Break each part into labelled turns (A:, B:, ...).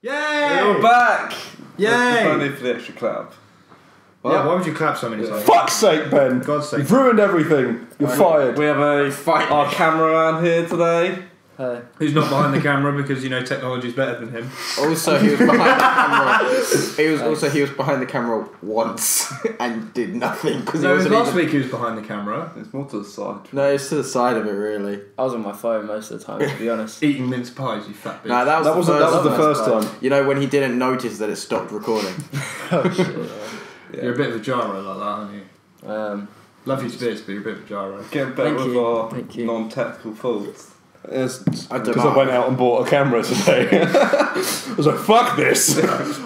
A: Yay!
B: We're back!
A: Yay!
B: Only for the extra clap.
A: Well, yeah, why would you clap so many times?
C: Fuck's sake, Ben!
A: God's sake.
C: You've ruined everything. You're fired.
B: We have our cameraman here today.
D: Hey.
A: Who's not behind the camera because, you know, technology's better than him.
D: Also, he was behind the camera. He was behind the camera once and did nothing because
A: No, last week he was behind the camera.
B: It's more to the side.
D: No, it's to the side of it, really.
E: I was on my phone most of the time, to be honest.
A: Eating mince pies, you fat bitch.
D: No, that was
C: the first time.
D: You know, when he didn't notice that it stopped recording.
E: Oh shit, yeah.
A: You're a bit of a gyro like that, aren't you? Love you to bits, but you're a bit of a gyro.
B: Get better
E: Thank
B: with
E: you.
B: our
E: Thank you.
B: non-technical faults.
C: Because
D: I
C: I went out and bought a camera today. I was like, fuck this!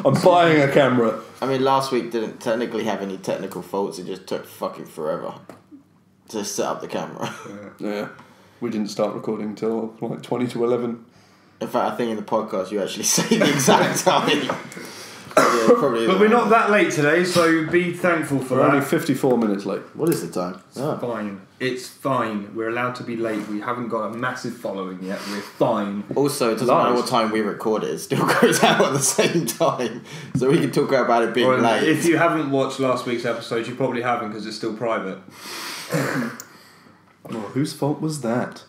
C: I'm buying a camera.
D: I mean, last week didn't technically have any technical faults. It just took fucking forever to set up the camera.
C: Yeah. We didn't start recording until like 20 to 11.
D: In fact, I think in the podcast you actually say the exact time. Yeah, probably.
A: But we're not that late today, so be thankful for
C: We're
A: that.
C: only 54 minutes late.
D: What is the time?
A: It's fine. It's fine. We're allowed to be late. We haven't got a massive following yet. We're fine.
D: Also, it doesn't matter what time we record it, it still goes out at the same time. So we can talk about it being late.
A: If you haven't watched last week's episode, you probably haven't because it's still private.
C: Well, whose fault was that?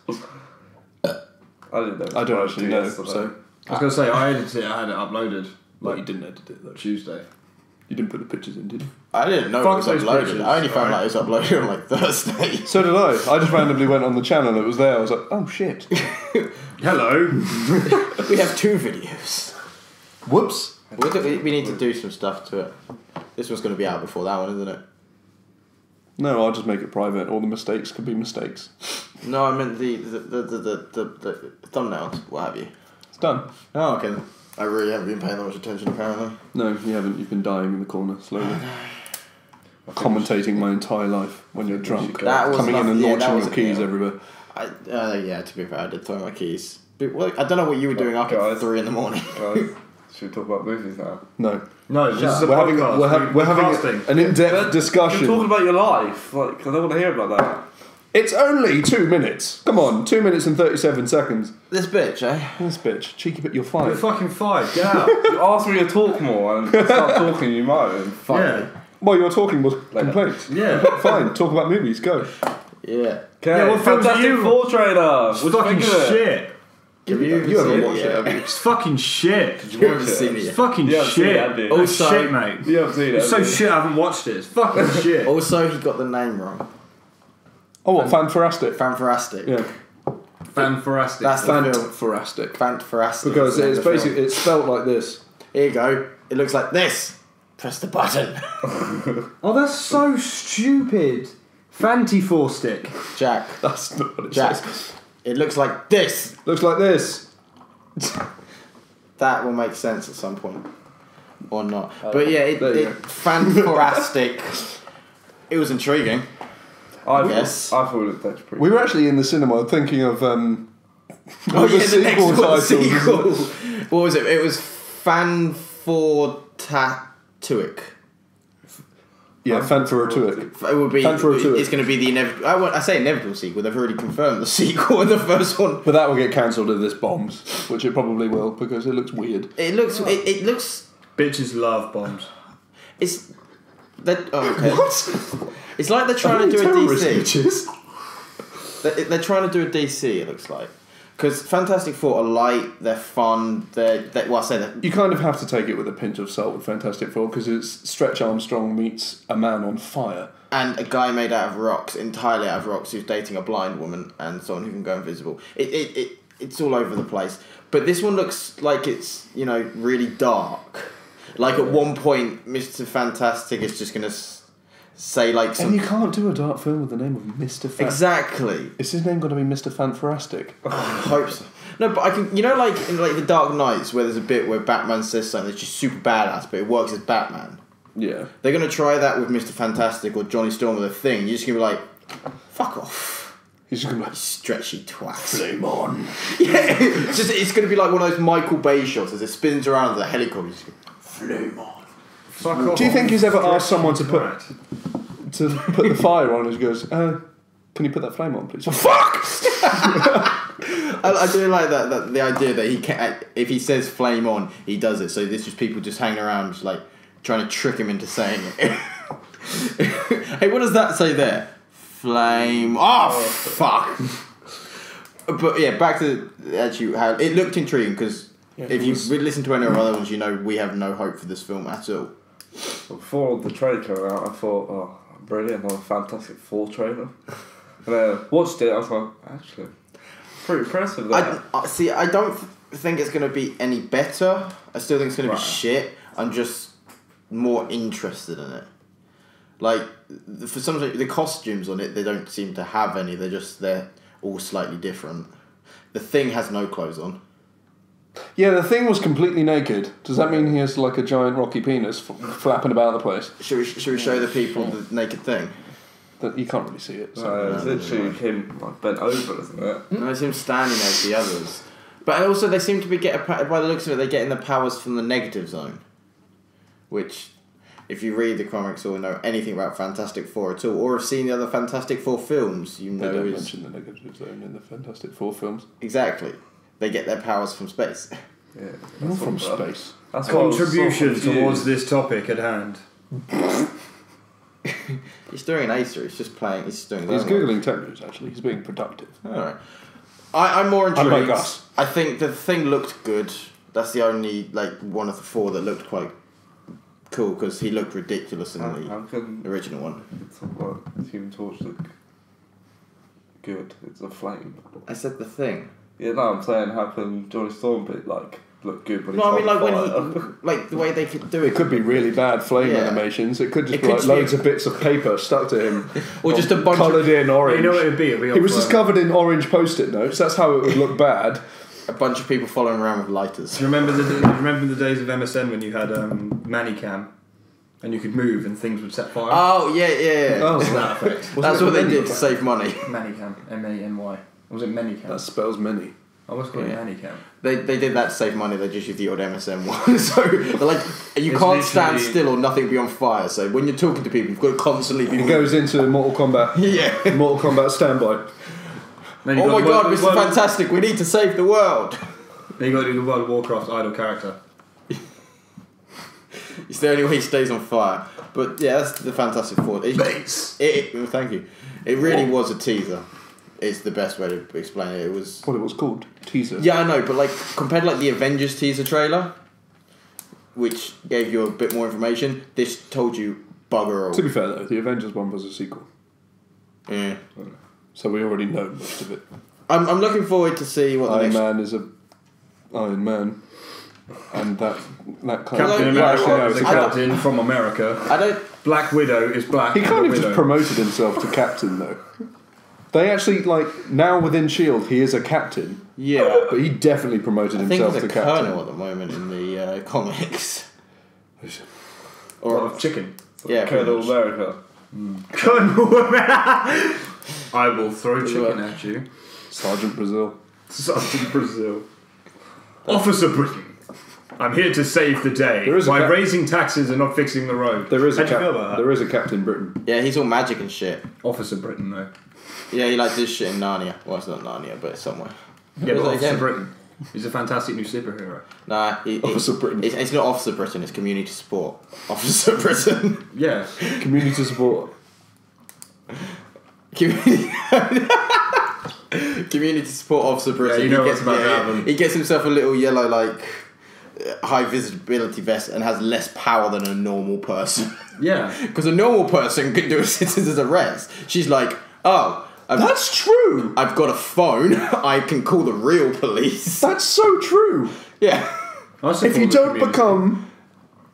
B: I didn't know.
C: I don't actually know. So
A: I was going to say, I edited it, I had it uploaded.
C: Well, you didn't edit it though.
A: Tuesday.
C: You didn't put the pictures in, did you?
D: I didn't know
A: Fuck
D: it was
A: those
D: uploaded.
A: pictures,
D: I only found out
A: alright.
D: it was uploaded on like Thursday.
C: So did I. I just randomly went on the channel and it was there. I was like, oh shit.
A: Hello.
D: We have 2 videos.
C: Whoops.
D: We need to do some stuff to it. This one's going to be out before that one, isn't it?
C: No, I'll just make it private. All the mistakes could be mistakes.
D: No, I meant the thumbnails, what have you.
C: It's done.
D: Oh, okay. I really haven't been paying that much attention, apparently.
C: No, you haven't. You've been dying in the corner slowly. Commentating my entire life when you're drunk.
D: That was
C: coming in and
D: nothing- yeah, that
C: launching your
D: was-
C: keys
D: yeah.
C: everywhere.
D: Yeah, to be fair, I did throw my keys. But, well, I don't know what you were doing up at 3 in the morning.
B: Guys, should we talk about movies now?
C: No.
A: No, this is a
C: We're having,
A: podcast.
C: we're having
A: casting.
C: an in-depth
B: You're
C: discussion.
B: talking about your life. Like, I don't want to hear about that.
C: It's only 2 minutes. Come on, 2 minutes and 37 seconds.
D: This bitch, eh?
C: This bitch. Cheeky bit, you're
A: You're
C: fired.
A: fucking fired. Get out.
B: You asked me to talk more and start talking, you might have.
D: Fuck
A: Yeah.
D: me.
C: Well, your talking was complaints.
A: Yeah.
C: Fine, talk about movies, go.
D: Yeah.
B: Okay,
A: Yeah, what films
B: Fantastic
A: are you-
B: Four trailer.
A: It's
B: What do you
A: fucking
B: think of it?
A: shit.
D: Have you
C: You haven't
D: seen
C: watched it, have you?
A: It's fucking shit.
D: You haven't seen it
A: It's
D: yet.
A: fucking
B: You haven't seen
A: shit.
B: it, have you?
A: It's
D: Also-
A: shit, mate.
B: You haven't seen it.
A: It's so
B: have you?
A: shit I haven't watched it. It's fucking shit.
D: Also, he got the name wrong.
C: Oh, what? Fantastic.
D: Fanfarastic.
C: Yeah.
A: Fanfarastic.
D: That's the film.
C: Fantastic.
D: Fanfarastic.
C: Because
D: is the name
C: it's
D: of the film.
C: basically, it's spelt like this.
D: Here you go. It looks like this. Press the button.
A: Oh, that's so stupid. Fanty-four stick.
D: Jack.
C: That's not what it
D: Jack.
C: says.
D: It looks like this.
C: Looks like this.
D: That will make sense at some point. Or not. But yeah,
C: There you go.
D: Fanfarastic. It was intriguing.
B: I thought it looked actually pretty
C: We were actually in the cinema thinking of
D: Oh yeah, the next one, the sequel. What was it? It was Fanfortatuic.
C: Yeah, Fanfaratuic.
D: It would be.
C: Fanfaratuic.
D: It's going to be the inevitable. I say inevitable sequel. They've already confirmed the sequel in the first one.
C: But that will get cancelled if this bombs, which it probably will because it looks weird.
D: It looks. It looks.
A: Bitches love bombs.
D: It's. That. Oh, okay. What? It's like they're trying to do a DC. They're trying to do a DC. It looks like. Because Fantastic Four are light, they're fun, well, I say that.
C: You kind of have to take it with a pinch of salt with Fantastic Four because it's Stretch Armstrong meets a man on fire.
D: And a guy made out of rocks, entirely out of rocks, who's dating a blind woman and someone who can go invisible. It's all over the place. But this one looks like it's, really dark. Like at one point, Mr. Fantastic is just going to say like some...
C: And you can't do a dark film with the name of Mr.
D: Exactly.
C: Is his name going to be Mr. Fanfarastic?
D: I hope so. No, but I can... like in like the Dark Knights where there's a bit where Batman says something that's just super badass, but it works as Batman.
C: Yeah.
D: They're going to try that with Mr. Fantastic or Johnny Storm with a thing. You're just going to be like, fuck off.
C: He's just going to be
D: You stretchy twat.
C: flame on.
D: Yeah, it's going to be like one of those Michael Bay shots as it spins around the helicopter. Just go, flame on.
A: Fuck off.
C: Do you think he's ever asked someone to
A: Twat.
C: put the fire on and he goes, can you put that flame on, please? Fuck!
D: I do like that the idea that he can, if he says flame on, he does it. So this is people just hanging around, just like trying to trick him into saying it. Hey, what does that say there? Flame. Oh, fuck. But yeah, back to actually how it looked intriguing because if you listen to any of our other ones, you know we have no hope for this film at all.
B: Before the trailer came out, I thought, oh, brilliant, another Fantastic Four trailer. And then watched it, I was like, actually, pretty impressive.
D: I don't think it's going to be any better. I still think it's going to be shit. I'm just more interested in it. Like, for some reason, the costumes on it, they don't seem to have any. They're all slightly different. The Thing has no clothes on.
C: Yeah, the Thing was completely naked. Does that mean he has like a giant rocky penis flapping about the place?
D: Should we show the people the naked Thing?
C: That you can't really see it.
B: So it's literally him like, bent over, isn't it?
D: No, it's him standing next to the others. But also, they seem to be by the looks of it, they're getting the powers from the negative zone. Which, if you read the comics or know anything about Fantastic Four at all, or have seen the other Fantastic Four films, you know
C: they don't mention the negative zone in the Fantastic Four films.
D: Exactly. They get their powers from space.
B: Yeah,
C: Not from space.
B: That's
A: Contribution towards this topic at hand.
D: He's doing an Acer. He's just playing. He's doing.
C: He's googling tech news. Actually, he's being productive.
D: All right. I'm more intrigued.
C: Unlike us.
D: I think the Thing looked good. That's the only one of the four that looked quite cool because he looked ridiculous in the original one.
B: It's about Human Torch look good. It's a flame.
D: I said the Thing.
B: Yeah, no, I'm saying how can Johnny Storm look good when he's
D: No, I mean
B: on
D: when
B: fire?
D: he the way they could do it.
C: It could be really bad flame animations. It could just be like loads of bits of paper stuck to him,
D: or just a bunch
C: coloured in orange.
A: You know what it'd be?
C: He was just covered in orange post-it notes. That's how it would look bad.
D: A bunch of people following around with lighters.
A: Do you remember the days of MSN when you had Manicam, and you could move and things would set fire?
D: Oh yeah.
C: Oh,
A: that effect.
D: That's what they did to save money.
A: Manicam, M-A-N-Y. Or was it Manicam?
C: That spells many.
A: I was calling it Manicam.
D: They did that to save money. They just used the odd MSN one. So they're like, you can't stand still or nothing be on fire. So when you're talking to people, you've got to constantly be.
C: It goes into Mortal Kombat.
D: Yeah.
C: Mortal Kombat standby.
D: Oh my god, Mr. Fantastic! We need to save the world.
A: Then you got to do the World of Warcraft idle character.
D: It's the only way he stays on fire. But yeah, that's the Fantastic Four. Thank you. It really was a teaser. It's the best way to explain it. It was
C: What it was called? Teaser.
D: Yeah, I know, but like compared to like the Avengers teaser trailer, which gave you a bit more information, this told you bugger all.
C: To be fair though, the Avengers one was a sequel,
D: Yeah.
C: so we already know most of it.
D: I'm looking forward to see what the
C: Iron
D: next.
C: Man is a Iron Man, and that kind
A: Captain
C: of
A: America is a
D: I don't-
A: captain from America.
D: I don't.
A: Black Widow is black.
C: He
A: and
C: kind
A: a
C: of just
A: widow.
C: promoted himself to captain though. They actually now within S.H.I.E.L.D. he is a captain,
D: Yeah.
C: but he definitely promoted
D: I think
C: himself
D: he's
C: to
D: a
C: captain.
D: colonel at the moment in the comics.
A: Or of chicken.
D: Yeah,
B: Colonel
D: pretty much.
B: America.
A: Colonel I will throw chicken at you.
C: Sergeant Brazil.
A: Sergeant Brazil. Officer Britain. I'm here to save the day
C: There is a
A: by
C: cap-
A: raising taxes and not fixing the road.
C: There is
A: How'd you feel about that?
C: there is a Captain Britain.
D: Yeah, he's all magic and shit.
A: Officer Britain, though.
D: Yeah, he like this shit in Narnia. Well, it's not Narnia, but it's somewhere.
A: Yeah,
D: What
A: but
D: is it
A: Officer
D: again?
A: Britain. He's a fantastic new superhero.
D: Nah,
C: Officer Britain.
D: It's not Officer Britain. It's Community Support Officer Britain.
A: Yeah.
C: Community support.
D: Community. Community Support Officer Britain.
A: Yeah, you know what's about to happen.
D: He gets himself a little yellow high visibility vest and has less power than a normal person.
A: Yeah.
D: Because a normal person can do a citizen's arrest. She's like, oh,
C: That's true.
D: I've got a phone. I can call the real police.
C: That's so true.
D: Yeah.
C: If you don't become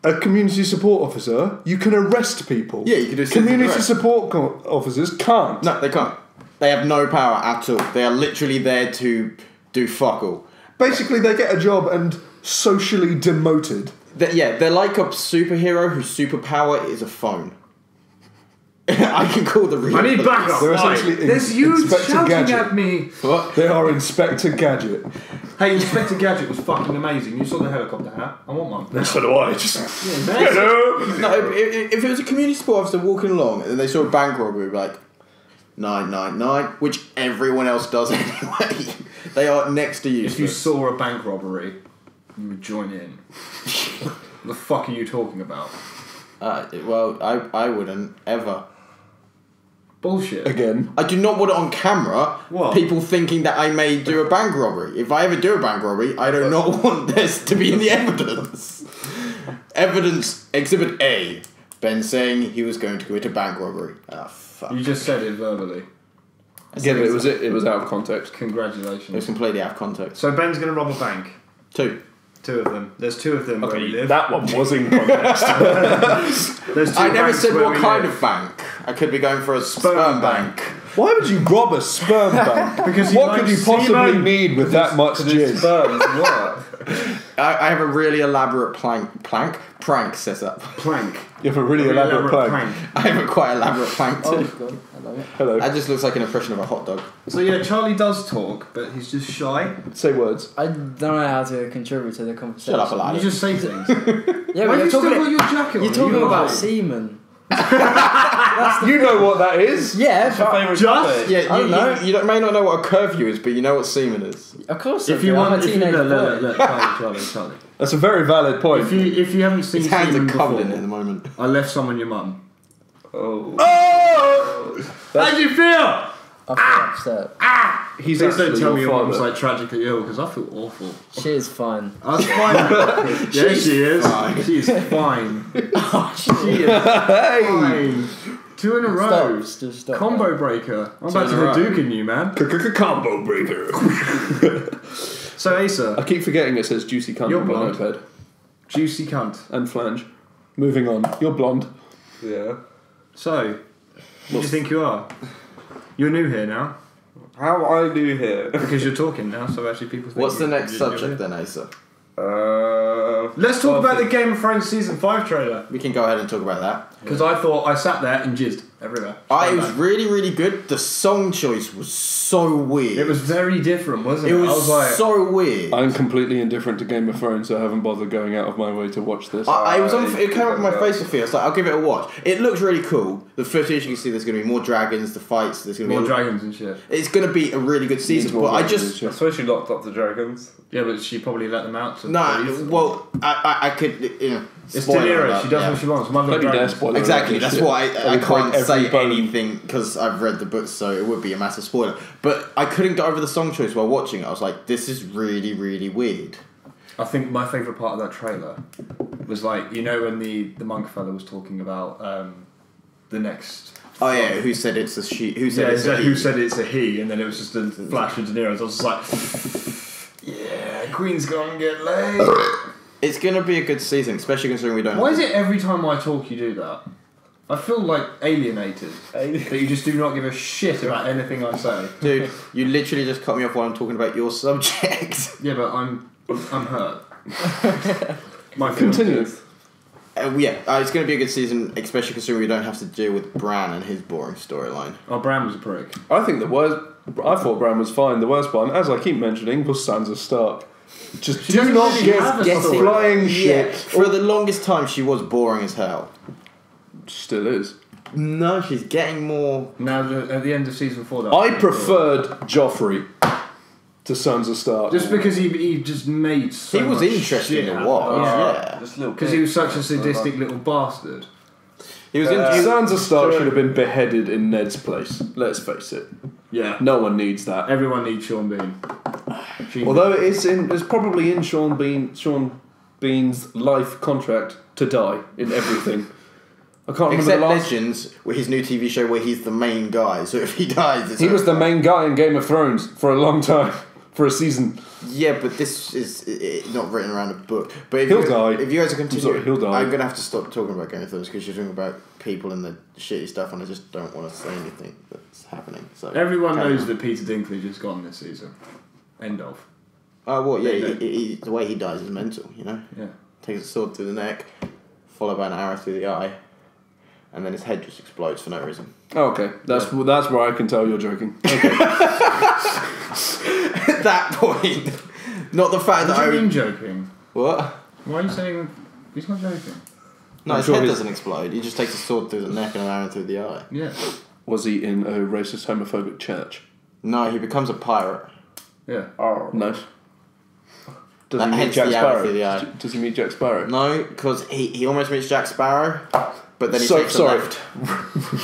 C: a community support officer, you can arrest people.
D: Yeah, you can do citizen's
C: Community
D: arrest.
C: support officers can't.
D: No, they can't. They have no power at all. They are literally there to do fuck all.
C: Basically, they get a job and socially demoted.
D: They're like a superhero whose superpower is a phone. I can call the real
A: I need
D: police.
A: backup.
C: They're
A: Right.
C: essentially
A: There's you
C: Inspector
A: shouting
C: Gadget.
A: at me.
D: What?
C: They are Inspector Gadget.
A: Hey, Inspector Gadget was fucking amazing. You saw the helicopter hat. I want one.
C: So do I. Just
D: No, if it was a community support officer walking along and they saw a bank robbery, we'd be like, 999, which everyone else does anyway. They are next to useless.
A: If you saw a bank robbery, you would join in. What the fuck are you talking about?
D: Well, I wouldn't ever.
A: Bullshit.
C: Again.
D: I do not want it on camera.
A: What?
D: People thinking that I may do a bank robbery. If I ever do a bank robbery, I do not want this to be in the evidence. Evidence Exhibit A. Ben saying he was going to commit a bank robbery. Ah, fuck.
A: You just said it verbally.
C: Yeah, but it was out of context.
D: It was
A: Congratulations.
D: completely out of context.
A: So Ben's going to rob a bank.
D: 2.
A: Two of them. There's 2 of them where we live.
C: That one was in context.
A: There's 2
D: I never
A: banks
D: said
A: where
D: what
A: we
D: kind
A: live.
D: of bank. I could be going for a sperm bank.
C: Why would you rob a sperm bank?
A: Because you
C: what
A: like
C: could you possibly
A: semen.
C: need with that much jizz?
B: Sperms, what?
D: I have a really elaborate prank set up.
A: Plank.
C: You have a really elaborate plan.
D: I have a quite elaborate plank
E: Oh,
D: too.
E: God. I love it.
C: Hello.
D: That just looks like an impression of a hot dog.
A: So yeah, Charlie does talk, but he's just shy.
C: Say words.
E: I don't know how to contribute to the conversation.
D: Shut up, Aladdin.
A: You just say things.
E: Yeah,
A: Why
E: but
A: have you
E: you're
A: still
E: talking,
A: got your jacket on?
E: you're talking
A: You
E: about
A: lie.
E: semen.
C: You know what that is?
E: Yeah,
B: What's your
E: but
B: favourite
A: Just-
B: topic?
D: Yeah,
E: I don't know.
D: you may not know what a curfew is, but you know what semen is.
E: of course.
A: If
E: I
A: you
E: do. I'm
A: want,
E: a
A: if you
E: teenage
A: look,
E: boy.
A: Charlie.
C: That's a very valid point.
A: If you haven't seen
D: His hands are
A: semen
D: covered
A: before,
D: in it at the moment.
A: I left some on your mum.
B: Oh.
A: How'd you feel?
E: I feel upset.
C: He's
A: Please don't
C: actually
A: tell me
C: your
A: your mum's
C: father.
A: like tragically ill because I feel awful.
E: She is fine.
A: I was fine. Yeah, she is.
D: fine.
A: She's fine. She is
C: Hey!
A: fine. 2 in a row.
E: Stop. Just stop.
A: Combo breaker. I'm about to
D: in a row.
A: Hadouken you, man.
C: Combo breaker.
A: So Asa,
C: I keep forgetting it says juicy cunt
A: You're
C: on my
A: blonde.
C: notepad.
A: juicy cunt.
C: And flange. Moving on. You're blonde.
B: Yeah.
A: So, who do you think you are? You're new here now
B: How I do here?
A: because you're talking now. So actually, people. Think
D: What's the next
A: you're
D: subject
A: here.
D: then, Asa?
A: Let's talk about the Game of Thrones season 5 trailer
D: We can go ahead and talk about that.
A: because I thought I sat there and jizzed everywhere.
D: It was really, really good. The song choice was so weird.
A: It was very different, wasn't
D: It
A: it?
D: was,
A: I was like,
D: so weird.
C: I'm completely indifferent to Game of Thrones, so I haven't bothered going out of my way to watch this.
D: I was on. It came up on my Facebook feed. I was like, I'll give it a watch. It looks really cool. The footage you can see, there's going to be more dragons. The fights, there's going to
A: more
D: be
A: dragons and shit.
D: It's going to be a really good season.
C: More
D: But I
C: dragons
D: just
C: and
B: I swear she locked up the dragons.
A: Yeah, but she probably let them out. To breathe.
D: Well, I could
A: it's
D: spoiler
A: Daenerys.
D: alert,
A: She does
D: yeah.
A: what she wants. Mother
C: Maybe
A: of
C: dare
A: dragons.
C: spoiler
D: Exactly.
C: alert
D: That's
C: shit.
D: why I
C: would
D: can't
C: break
D: say
C: every bone.
D: anything because I've read the books, so it would be a massive spoiler. But I couldn't get over the song choice while watching it. I was like, this is really, really weird.
A: I think my favourite part of that trailer was like, you know, when the monk fella was talking about the next.
D: Oh yeah, who said it's a she? Who said
A: Yeah,
D: it's a he?
A: who said it's a he, and then it was just a flash of De Niro. I was just like, yeah, Queen's gonna get laid.
D: It's gonna be a good season, especially considering we don't.
A: Why is it every time I talk you do that? I feel like alienated. That you just do not give a shit about anything I say.
D: Dude, you literally just cut me off while I'm talking about your subject.
A: Yeah, but I'm hurt. My
C: Continue.
A: feelings.
D: It's going to be a good season, especially considering we don't have to deal with Bran and his boring storyline.
A: Oh, Bram was a prick.
C: I think I thought Bran was fine. The worst one, as I keep mentioning, was Sansa Stark. Just do
A: doesn't
C: not
A: really
C: give
A: have a
C: get
A: story.
C: flying shit.
D: Yeah, for the longest time she was boring as hell.
C: Still is.
D: No, she's getting more.
A: Now, at the end of season 4, though,
C: I preferred Joffrey to Sansa Stark.
A: just because he just made so
D: He was
A: much
D: interesting
A: shit
D: to
A: happen.
D: watch.
A: Yeah.
B: Just little
A: Because he was such a
B: bits.
A: sadistic little bastard.
D: He was
C: Sansa Stark should have been beheaded in Ned's place. Let's face it.
A: Yeah.
C: No one needs that.
A: Everyone needs Sean Bean.
C: Although it's probably in Sean Bean's life contract to die in everything. I can't remember
D: Except
C: the last.
D: Legends, with his new TV show where he's the main guy. So if he dies, it's
C: He was the main guy in Game of Thrones for a long time, for a season.
D: Yeah, but this is not written around a book. But if
C: He'll die.
D: If you guys are continuing,
C: sorry, he'll die.
D: I'm gonna have to stop talking about Game of Thrones because you're talking about people and the shitty stuff, and I just don't want to say anything that's happening. So
A: Everyone
D: carry
A: knows
D: on.
A: that Peter Dinklage has gone this season. End of.
D: Oh well, yeah.
A: They know.
D: The way he dies is mental. You know,
A: Yeah.
D: takes a sword through the neck, followed by an arrow through the eye, and then his head just explodes for no reason.
C: Oh, okay, that's where I can tell you're joking. Okay.
D: At that point, not the fact
A: What
D: that
A: do
D: I
A: you mean joking?
D: what.
A: Why are you saying he's not joking?
D: No,
C: I'm
D: his
C: sure
D: head
C: his-
D: doesn't explode. He just takes a sword through the neck and an arrow through the eye.
A: Yeah.
C: Was he in a racist, homophobic church?
D: No, he becomes a pirate.
A: Yeah.
B: Oh.
C: Nice. Does he meet
D: hence
C: Jack
D: the
C: Sparrow?
D: arrow through the eye.
C: Does he meet Jack Sparrow?
D: No, because he almost meets Jack Sparrow, but then he
C: So
D: takes
C: sorry.
D: a left.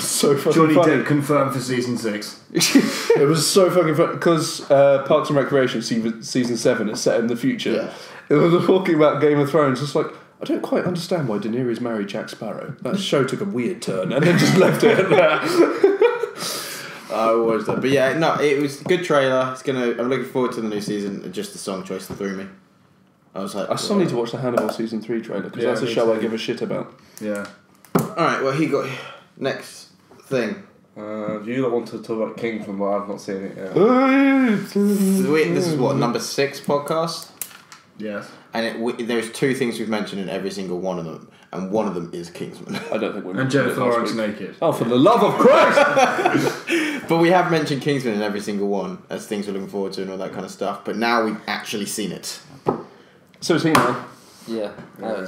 C: So fucking
A: Johnny
C: funny.
A: Depp confirmed for season 6.
C: It was so fucking funny because Parks and Recreation season 7 is set in the future.
D: Yeah.
C: It was talking about Game of Thrones. It's like, I don't quite understand why Daenerys married Jack Sparrow. That show took a weird turn and then just left it at that.
D: I always do. But yeah, no, it was a good trailer. I'm looking forward to the new season. Just the song choice threw me. I was like,
C: I still need to watch the Hannibal season 3 trailer because
A: Yeah,
C: that's a
A: me
C: show
A: too.
C: I give a shit about.
A: Yeah.
D: Alright, well, he got next thing.
B: You don't want to talk about Kingsman, but I've not seen it yet.
D: This is what, number 6 podcast?
A: Yes.
D: And there's 2 things we've mentioned in every single one of them, and one of them is Kingsman.
C: I don't think we're
A: And Jennifer Lawrence naked.
C: Oh, for the love of Christ!
D: But we have mentioned Kingsman in every single one as things we're looking forward to and all that kind of stuff. But now we've actually seen it.
C: So is he now.
E: Yeah.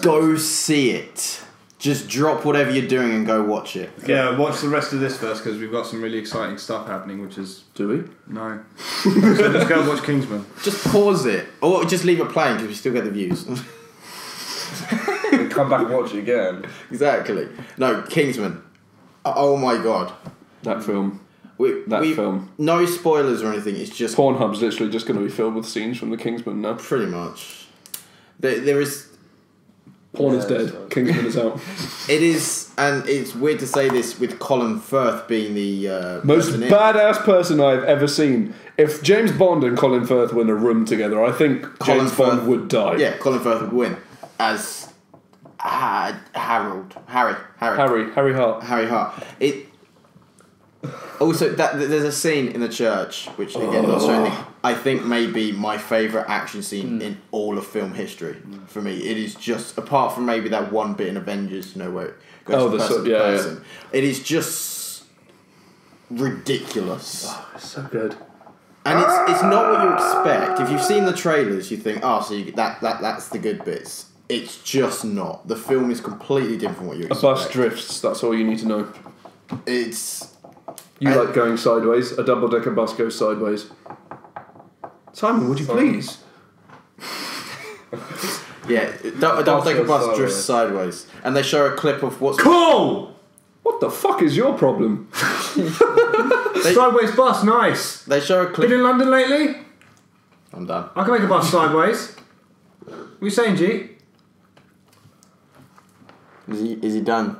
D: Go see it. Just drop whatever you're doing and go watch it.
A: Yeah, watch the rest of this first because we've got some really exciting stuff happening, which is...
C: Do we?
A: No. So let's go watch Kingsman.
D: Just pause it. Or just leave it playing because we still get the views.
B: And come back and watch it again.
D: Exactly. No, Kingsman. Oh my god.
C: That film.
D: That
C: Film.
D: No spoilers or anything. It's just
C: Pornhub's literally just going to be filled with scenes from the Kingsman now.
D: pretty much. There is.
C: Porn is
E: Yeah,
C: dead.
E: so-
C: Kingsman is out.
D: It is, and it's weird to say this with Colin Firth being the
C: Most
D: person in-
C: badass person I've ever seen. If James Bond and Colin Firth were in a room together, I think
D: Colin
C: James Bond
D: Firth-
C: would die.
D: Yeah, Colin Firth would win as Harry
C: Harry Hart.
D: Hart. It also that there's a scene in the church which again not showing anything. I think may be my favourite action scene in all of film history. For me, it is just apart from maybe that one bit in Avengers, where it goes from person to person. It is just ridiculous.
C: It's so good.
D: And it's not what you expect. If you've seen the trailers, you think, that's the good bits. It's just not. The film is completely different from what you
C: A
D: expect.
C: bus drifts, that's all you need to know.
D: It's
C: You like going sideways, a double-decker bus goes sideways. Simon, would you please?
D: yeah, a double-decker bus
B: sideways.
D: drifts sideways, and they show a clip of what's
A: Cool!
C: What the fuck is your problem?
A: Sideways bus, nice.
D: They show a
A: Been
D: clip.
A: in London lately?
D: I'm done.
A: I can make a bus sideways. What are you saying, G?
D: Is he done?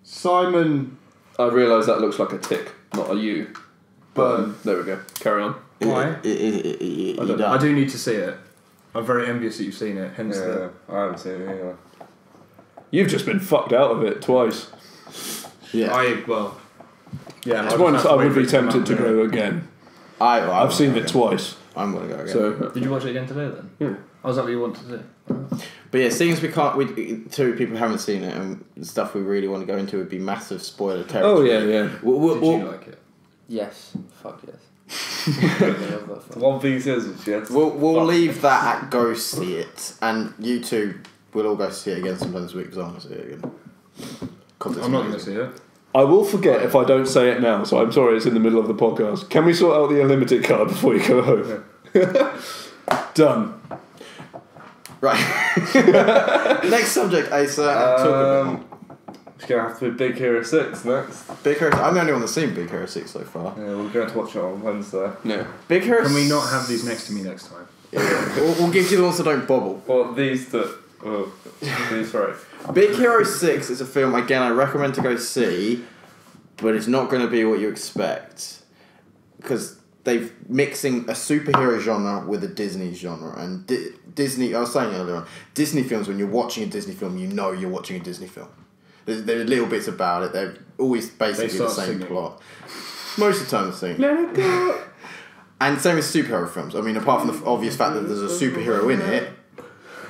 A: Simon.
C: I realise that looks like a tick, not a U. But there we go. Carry on.
A: Why?
D: He
C: I don't know.
D: done?
A: I do need to see it. I'm very envious that you've seen it, hence
B: Yeah, I haven't seen it either.
C: You've just been fucked out of it twice.
D: Yeah,
A: Yeah,
C: It's one I would be tempted to go again. I've seen it twice.
D: I'm gonna go again.
C: So
E: Did you watch it again today then?
C: yeah.
E: Oh, is that what you wanted to do?
D: But yeah, seeing as we 2 people haven't seen it, and the stuff we really want to go into would be massive spoiler territory.
C: Oh yeah.
A: Did you like it?
E: Yes. Fuck yes. I love that film.
B: One thing says it's yes.
D: We'll leave that at go see it, and you 2 will all go see it again sometime this week because I want to see it again.
A: I'm not going to see it.
C: I will forget if I don't say it now, so I'm sorry it's in the middle of the podcast. Can we sort out the unlimited card before you go home? Done.
D: Right. Next subject, Asa. Talk about
B: It's going to have to be Big Hero 6 next.
D: Big Hero. I'm the only one that's seen Big Hero 6 so far.
B: Yeah, we're going to watch it on Wednesday.
C: No.
D: Big Hero.
A: Can we not have these next to me next time?
D: We'll give you the ones that don't bobble.
B: Well, these two. Oh, these three.
D: Big Hero 6 is a film, again, I recommend to go see, but it's not going to be what you expect. Because they're mixing a superhero genre with a Disney genre. And Disney, I was saying earlier on, Disney films, when you're watching a Disney film, you know you're watching a Disney film. There are little bits about it, they're always basically the
A: start
D: same
A: singing.
D: plot. Most of the time the same.
C: Let it go.
D: And same with superhero films. I mean, apart from the obvious fact that there's a superhero in it,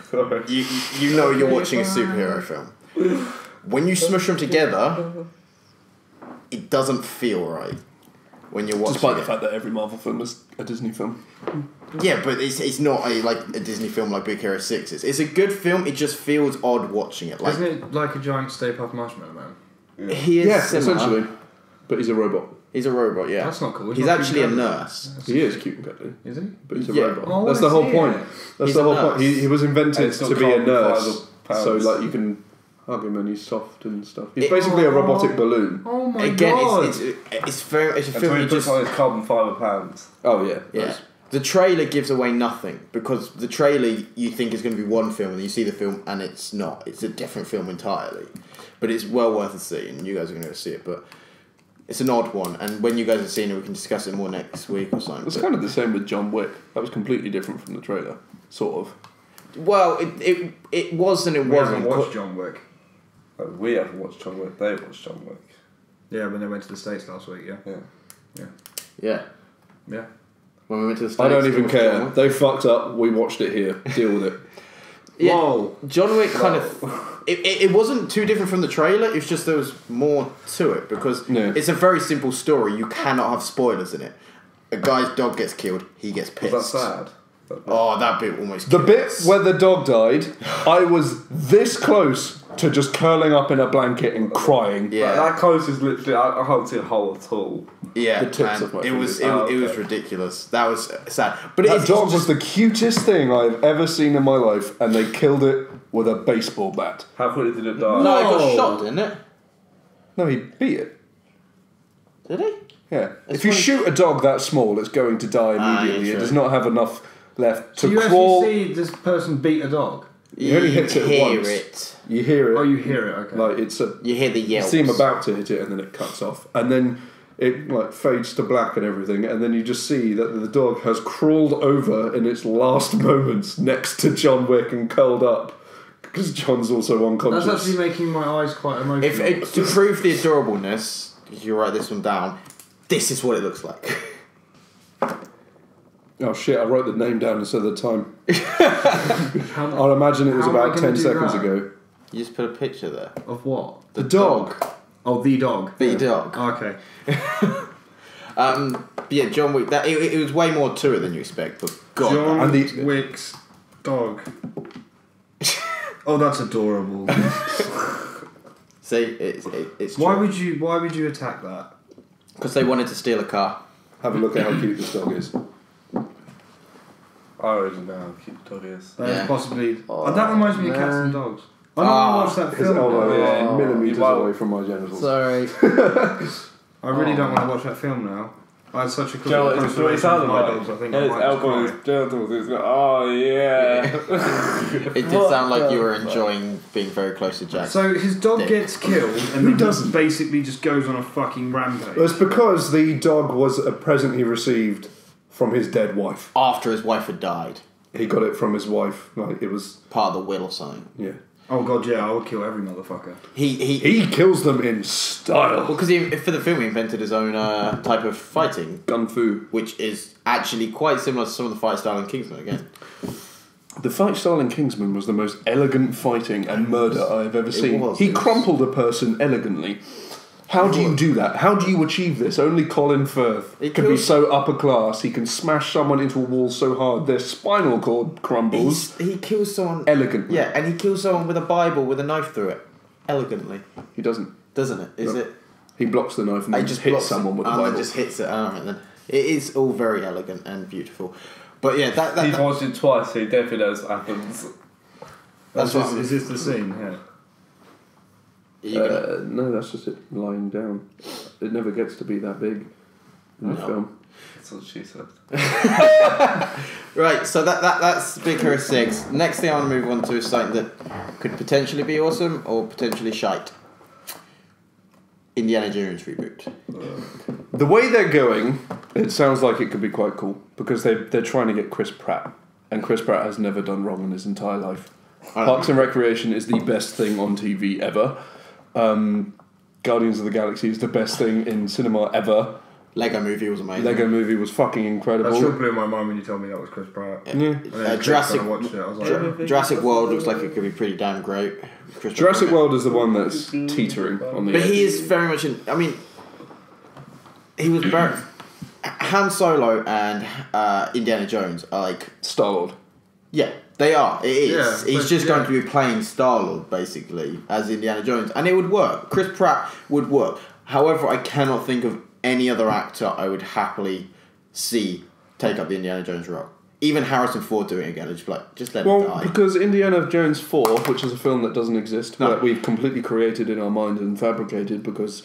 B: Sorry.
D: you know you're watching a superhero film. When you smush them together, it doesn't feel right when you're watching
C: Despite
D: it.
C: the fact that every Marvel film is a Disney film.
D: Yeah, but it's not a Disney film like Big Hero 6 is. It's a good film, it just feels odd watching it. Like,
A: Isn't it like a giant Stay Puft Marshmallow Man?
D: he is
C: Yeah,
D: similar.
C: essentially. But he's a robot.
D: He's a robot, yeah.
A: That's not cool.
D: He's actually a nurse.
C: He is cute and cuddly.
A: Is he?
C: But he's a
D: Yeah.
C: robot.
A: Oh, I
C: That's the
A: wanna
C: whole
A: see
C: point.
A: it.
C: That's
D: He's
C: the
D: a
C: whole
D: nurse.
C: point. He was invented
B: It's
C: to be a
B: got
C: nurse,
B: £5.
C: so like you can hug him and he's soft and stuff. He's basically a robotic balloon.
A: Oh my
D: Again,
A: god.
D: it's a
B: Until
D: film
B: he
D: you
B: puts
D: just...
B: on his carbon fibre pants.
C: Oh yeah.
D: Yeah.
C: Nice.
D: The trailer gives away nothing because the trailer you think is going to be one film and you see the film and it's not. It's a different film entirely. But it's well worth a see and you guys are going to go see it. But it's an odd one and when you guys have seen it we can discuss it more next week or something.
C: It's kind of the same with John Wick. That was completely different from the trailer, sort of.
D: Well, it was and it
A: We
D: wasn't.
A: haven't watched John Wick.
B: Like, we haven't watched John Wick. They watched John Wick.
A: Yeah, when they went to the States last week, yeah.
D: Yeah.
A: Yeah.
D: When we went to the States.
C: I don't even
D: to watch
C: care.
D: John Wick.
C: They fucked up. We watched it here. Deal with it.
D: Yeah,
A: Whoa.
D: John Wick kind of... It wasn't too different from the trailer, it's just there was more to it because it's a very simple story. You cannot have spoilers in it. A guy's dog gets killed, he gets pissed.
B: Was that sad?
D: Oh, that bit almost
C: The
D: killed
C: bit
D: us.
C: where the dog died, I was this close to just curling up in a blanket and crying.
D: Yeah.
B: That close is literally... I can't see a hole at all.
D: Yeah,
C: the tips
D: man,
C: of my
D: it was
C: fingers.
D: it was ridiculous. That was sad. But
C: That
D: it's
C: dog
D: just,
C: was the cutest thing I've ever seen in my life, and they killed it with a baseball bat.
B: How quickly did it die?
D: No, it got
A: No.
D: shot, didn't it?
C: No, he beat it.
D: Did he?
C: Yeah.
D: It's
C: If you
D: funny.
C: shoot a dog that small, it's going to die immediately.
D: yeah,
C: It
D: true.
C: does not have enough left
A: So
C: to
A: you
C: crawl.
A: actually see this person beat a dog?
C: He only hits it
D: hear
C: once.
D: it.
C: You hear it.
A: Oh, you hear it, okay.
C: Like it's a.
D: You hear the
C: You
D: yells.
C: see him about to hit it, and then it cuts off, and then it like fades to black and everything, and then you just see that the dog has crawled over in its last moments next to John Wick and curled up because John's also unconscious.
A: That's actually making my eyes quite emotional.
D: To prove the adorableness, if you write this one down, this is what it looks like.
C: Oh shit! I wrote the name down instead of the time.
A: How-
C: I'll imagine it was
A: How am I
C: about
A: gonna
C: 10
A: do
C: seconds
A: that?
C: ago.
D: You just put a picture there.
A: Of what?
C: The dog.
A: Oh, the dog.
D: The dog.
A: Okay.
D: But yeah, John Wick. That it was way more to it than you expect. But God,
A: John
C: And the-
A: Wick's dog. Oh, that's adorable.
D: see, it's
A: Why would you attack that?
D: because they wanted to steal a car.
C: Have a look at how cute this dog is.
B: I already know how cute the dog is.
A: That
D: Yeah.
A: is possibly.
E: Oh,
A: that reminds me of cats and
E: man.
A: dogs. I don't want to watch that
C: His
A: film.
C: elbow
A: now.
B: Yeah.
C: is millimetres
B: You might-
C: away from my genitals.
E: Sorry.
A: I really don't want to watch that film now. I had such a cool
B: Joe, it's what it
A: conversation
B: sounded
A: with my
B: like.
A: dogs. I think
B: And
A: I
B: his
A: might just
B: elbow
A: cry.
B: is gentle. He's like, oh yeah.
D: It did sound like you were enjoying being very close to Jack.
A: So his dog
D: Dick.
A: gets killed, and then he basically just goes on a fucking rampage.
C: It's because the dog was a present he received from his dead wife.
D: After his wife had died,
C: He got it from his wife. Like it was,
D: part of the will or something.
C: yeah.
A: Oh god, yeah, I would kill every motherfucker.
C: He kills them in style.
D: Well, because for the film he invented his own type of fighting,
C: Gun fu.
D: which is actually quite similar to some of the fight style in Kingsman again.
C: The fight style in Kingsman was the most elegant fighting and murder I've ever seen.
D: was.
C: He
D: It was-
C: crumpled a person elegantly. How do you do that? How do you achieve this? Only Colin Firth
D: He
C: can be
D: kills-
C: so upper class. He can smash someone into a wall so hard their spinal cord crumbles.
D: He kills someone
C: Elegantly.
D: Yeah, and he kills someone with a Bible with a knife through it, elegantly,
C: He doesn't.
D: doesn't it? Is
C: No.
D: it?
C: He blocks the knife and
D: He
C: then
D: just
C: hits
D: blocks
C: someone with the
D: and
C: Bible.
D: then just hits it. And then it is all very elegant and beautiful. But yeah, that
B: He's watched it twice, so he definitely knows what happens.
D: that's what
A: Is this the scene? Yeah.
D: you're gonna,
C: No, that's just it lying down. It never gets to be that big in the
D: No.
C: film.
B: That's what she said.
D: right. So that's Big Hero 6. Next thing I want to move on to is something that could potentially be awesome or potentially shite. Indiana Jones reboot.
C: The way they're going, it sounds like it could be quite cool because they're trying to get Chris Pratt, and Chris Pratt has never done wrong in his entire life. Parks and Recreation is the best thing on TV ever. Guardians of the Galaxy is the best thing in cinema ever.
D: Lego Movie was amazing.
C: Lego Movie was fucking incredible.
A: That sure blew my mind when you told me that was Chris Pratt.
C: Yeah.
A: And then
D: Jurassic
A: I watched it. I was like,
D: Jurassic World looks like it could be pretty damn great. Chris
C: Jurassic
D: Pratt.
C: World is the one that's teetering on the
D: But
C: edge.
D: he is very much in. I mean, he was very. Han Solo and Indiana Jones are like.
C: Star-Lord.
D: Yeah, they are. It is.
A: Yeah,
D: He's
A: but-
D: just going
A: yeah.
D: to be playing Star-Lord, basically, as Indiana Jones. And it would work. Chris Pratt would work. However, I cannot think of any other actor I would happily see take up the Indiana Jones role. Even Harrison Ford doing it again, I'd just be like, just let him die.
C: Because Indiana Jones 4, which is a film that doesn't exist, that we've completely created in our mind and fabricated because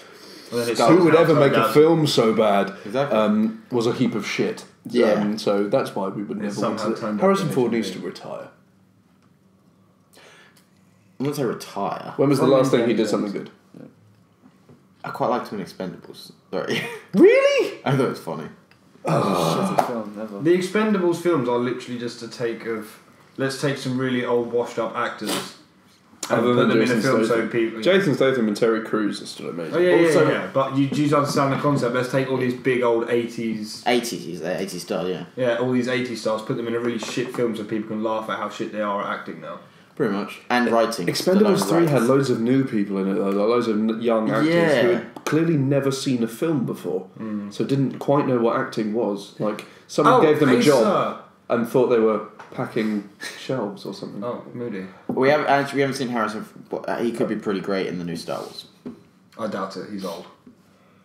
C: who would ever make a film so bad was a heap of shit.
D: Yeah.
C: So that's why we would never want to. Harrison Ford needs to retire.
D: I wouldn't say retire.
C: When was the last thing he did something good?
D: I quite liked him in Expendables. Sorry.
C: Really?
D: I thought it was funny.
E: Shitty film, never.
A: The Expendables films are literally just a take of, let's take some really old washed up actors and put them in a film so people...
C: Jason Statham and Terry Crews are still amazing.
A: Oh yeah. But you understand the concept. Let's take all these big old 80s...
D: 80s style, yeah.
A: Yeah, all these 80s stars, put them in a really shit film so people can laugh at how shit they are at acting now.
D: Pretty much. And writing.
C: Expendables 3 had loads of new people in it, though. Loads of young actors who had clearly never seen a film before, so didn't quite know what acting was. Like, someone gave them a job and thought they were packing shelves or something.
A: Oh, moody.
D: We haven't seen Harrison, but he could be pretty great in the new Star Wars.
A: I doubt it, he's old.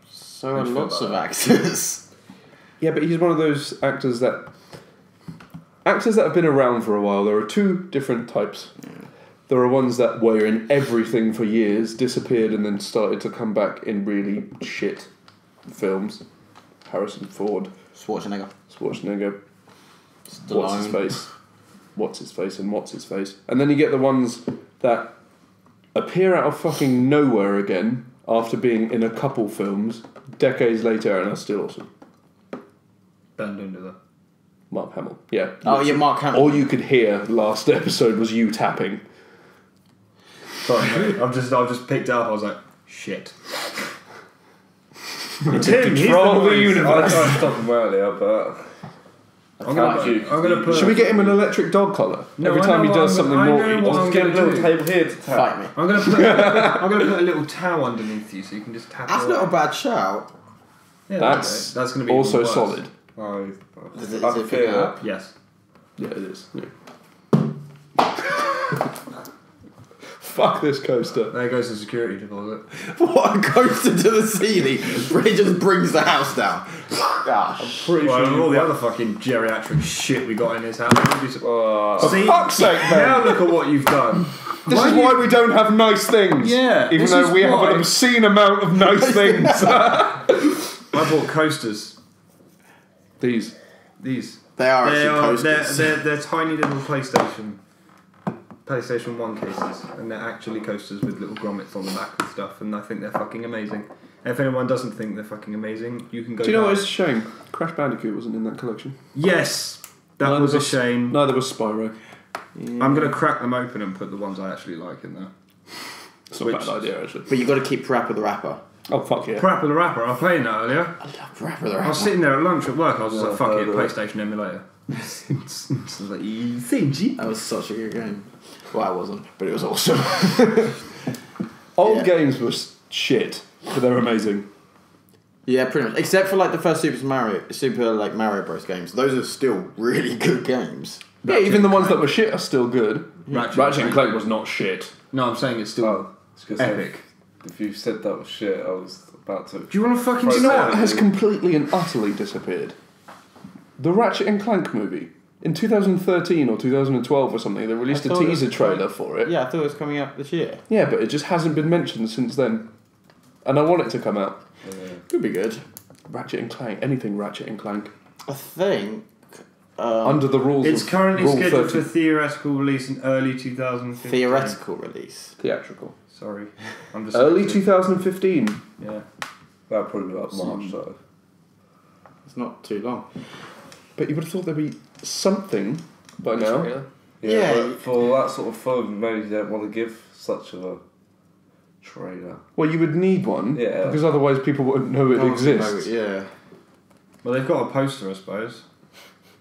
D: So are lots of actors.
C: Yeah, but he's one of those actors that have been around for a while. There are two different types. There are ones that were in everything for years, disappeared, and then started to come back in really shit films. Harrison Ford,
D: Schwarzenegger,
C: Stallone. What's his face, and then you get the ones that appear out of fucking nowhere again after being in a couple films decades later and are still awesome.
A: Ben, don't do that.
C: Mark Hamill, yeah.
D: Oh yeah, Mark Hamill.
C: All you could hear last episode was you tapping.
A: Sorry, mate. I've just picked it up. I was like, shit.
C: Tim, control the universe.
B: I tried to stop him earlier, but
A: I'm gonna put.
C: Should we get him an electric dog collar every time he does something naughty?
B: Just get a little table here to tap.
D: Fight me.
A: I'm gonna put a little towel underneath you so you can just tap.
D: That's not a bad shout.
A: Yeah,
C: that's
A: gonna be
C: also
A: even worse.
C: solid.
D: Is it
B: I feel
D: up?
A: Yes.
C: Yeah, it is. Yeah. Fuck this coaster.
A: There goes the security deposit.
D: What a coaster to the ceiling! It just brings the house down. Gosh.
C: Pretty
A: Well,
C: sure
A: all the other fucking geriatric shit we got in this house.
C: For
A: See,
C: fuck's sake, man.
A: now look at what you've done.
C: This is why we don't have nice things.
A: Yeah,
C: Even
A: this
C: though
A: is
C: we have
A: why-
C: an obscene amount of nice things.
A: I bought coasters.
C: These.
D: They are actually coasters.
A: They're tiny little PlayStation 1 cases, and they're actually coasters with little grommets on the back and stuff, and I think they're fucking amazing. And if anyone doesn't think they're fucking amazing, you can go.
C: Do you know what is a shame? Crash Bandicoot wasn't in that collection.
A: Yes, that was a shame.
C: Neither was Spyro.
D: Yeah.
A: I'm gonna crack them open and put the ones I actually like in there.
C: It's not a bad idea, actually.
D: But you got to keep Parappa the Rapper.
C: Oh, fuck yeah.
A: Parappa the Rapper, I was playing that earlier.
D: I love Parappa the Rapper.
A: I was sitting there at lunch at work, I was just like, fuck it,
B: further.
A: PlayStation emulator. It's like, easy.
D: That was such a good game. Well, I wasn't, but it was awesome.
C: Old games were shit, but they're amazing.
D: Yeah, pretty much. Except for like the first Mario Bros games. Those are still really good games.
C: Yeah, even the ones that were shit are still good.
A: Ratchet
C: and Clank was not shit.
A: No, I'm saying it's still epic.
B: If you said that was shit, I was about to.
A: Do you want to fucking
C: Do you know
A: snap?
C: what has completely and utterly disappeared? The Ratchet and Clank movie. In 2013 or 2012 or something, they released a
D: thought it
C: teaser
D: was
C: trailer for it.
D: Yeah, I thought it was coming out this year.
C: Yeah, but it just hasn't been mentioned since then. And I want it to come out.
D: Could be good.
C: Ratchet and Clank. Anything Ratchet and Clank.
D: I think...
C: Under the rules
A: It's
C: of
A: currently
C: Rule
A: scheduled
C: 30.
A: for theoretical release in early 2015.
D: theoretical release.
C: Theatrical.
A: Sorry. I'm just
C: Early 2015.
A: Yeah.
B: That'd probably be like March, though.
D: It's not too long.
C: But you would have thought there'd be something by now.
D: Yeah.
B: But for that sort of film, maybe you don't want to give such a trailer.
C: Well, you would need one.
B: Yeah.
C: Because otherwise people wouldn't know it exists.
D: Yeah.
A: Well, they've got a poster, I suppose.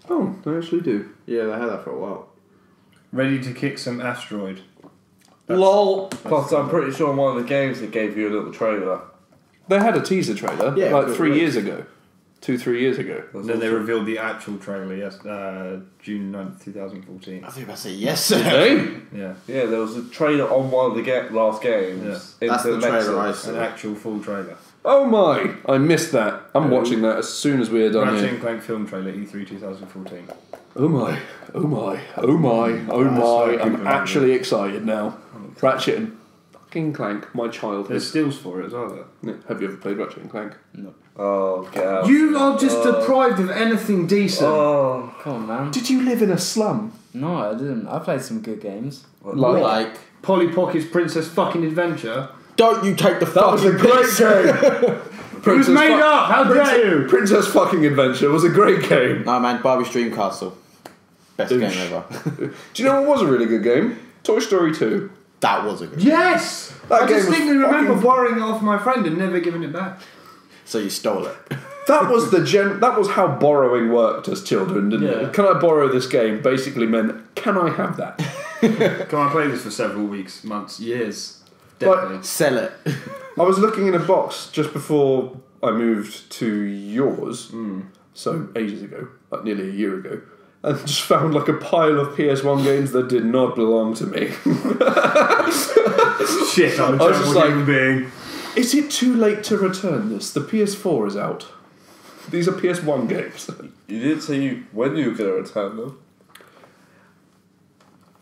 C: Oh, they actually do.
D: Yeah, they had that for a while.
A: Ready to kick some asteroid.
B: LOL! Plus, I'm pretty sure in one of the games they gave you a little trailer.
C: They had a teaser trailer
D: Yeah,
C: like
D: but
C: 3
D: wait.
C: years ago. 2-3 years ago.
A: And then they revealed the actual trailer, June 9th, 2014.
D: I think I say yesterday.
C: Hey?
A: Yeah.
B: Yeah, there was a trailer on one of the last games.
A: Yeah.
D: That's the trailer I saw.
A: An actual full trailer.
C: Oh my! I missed that. I'm watching that as soon as we're done
A: Ratchet
C: here.
A: and Clank film trailer, E3 2014.
C: Oh my! Oh my! Oh my! Oh my! I'm actually excited now. Ratchet and fucking Clank, my childhood.
A: There's stills for it as well, though.
C: Yeah. Have you ever played Ratchet and Clank?
E: No.
B: Oh, get out.
A: You are just deprived of anything decent.
B: Oh.
E: Come on, man.
C: Did you live in a slum?
E: No, I didn't. I played some good games.
D: Like,
A: Polly Pocket's Princess fucking Adventure.
D: don't you take the
C: That was a
D: fucking
C: great
D: piss.
C: game.
A: It was made up! How dare you!
C: Princess fucking Adventure was a great game.
D: No man, Barbie's Dream Castle. Best game ever.
C: Do you know what was a really good game? Toy Story 2.
D: That was a good
A: Yes!
C: That
A: I
C: game was
A: distinctly remember
C: fucking-
A: borrowing it off my friend and never giving it back.
D: So you stole it.
C: That was that was how borrowing worked as children, didn't
A: Yeah.
C: it? Can I borrow this game? Basically meant, can I have that?
A: Can I play this for several weeks, months, years,
C: Like-
A: decades?
D: Sell it.
C: I was looking in a box just before I moved to yours, so ages ago, like nearly a year ago, and just found like a pile of PS1 games that did not belong to me.
A: Shit, I'm a
C: I was just
A: terrible
C: like-
A: human being.
C: Is it too late to return this? The PS4 is out. These are PS1 games.
B: You didn't say when you were going to return them.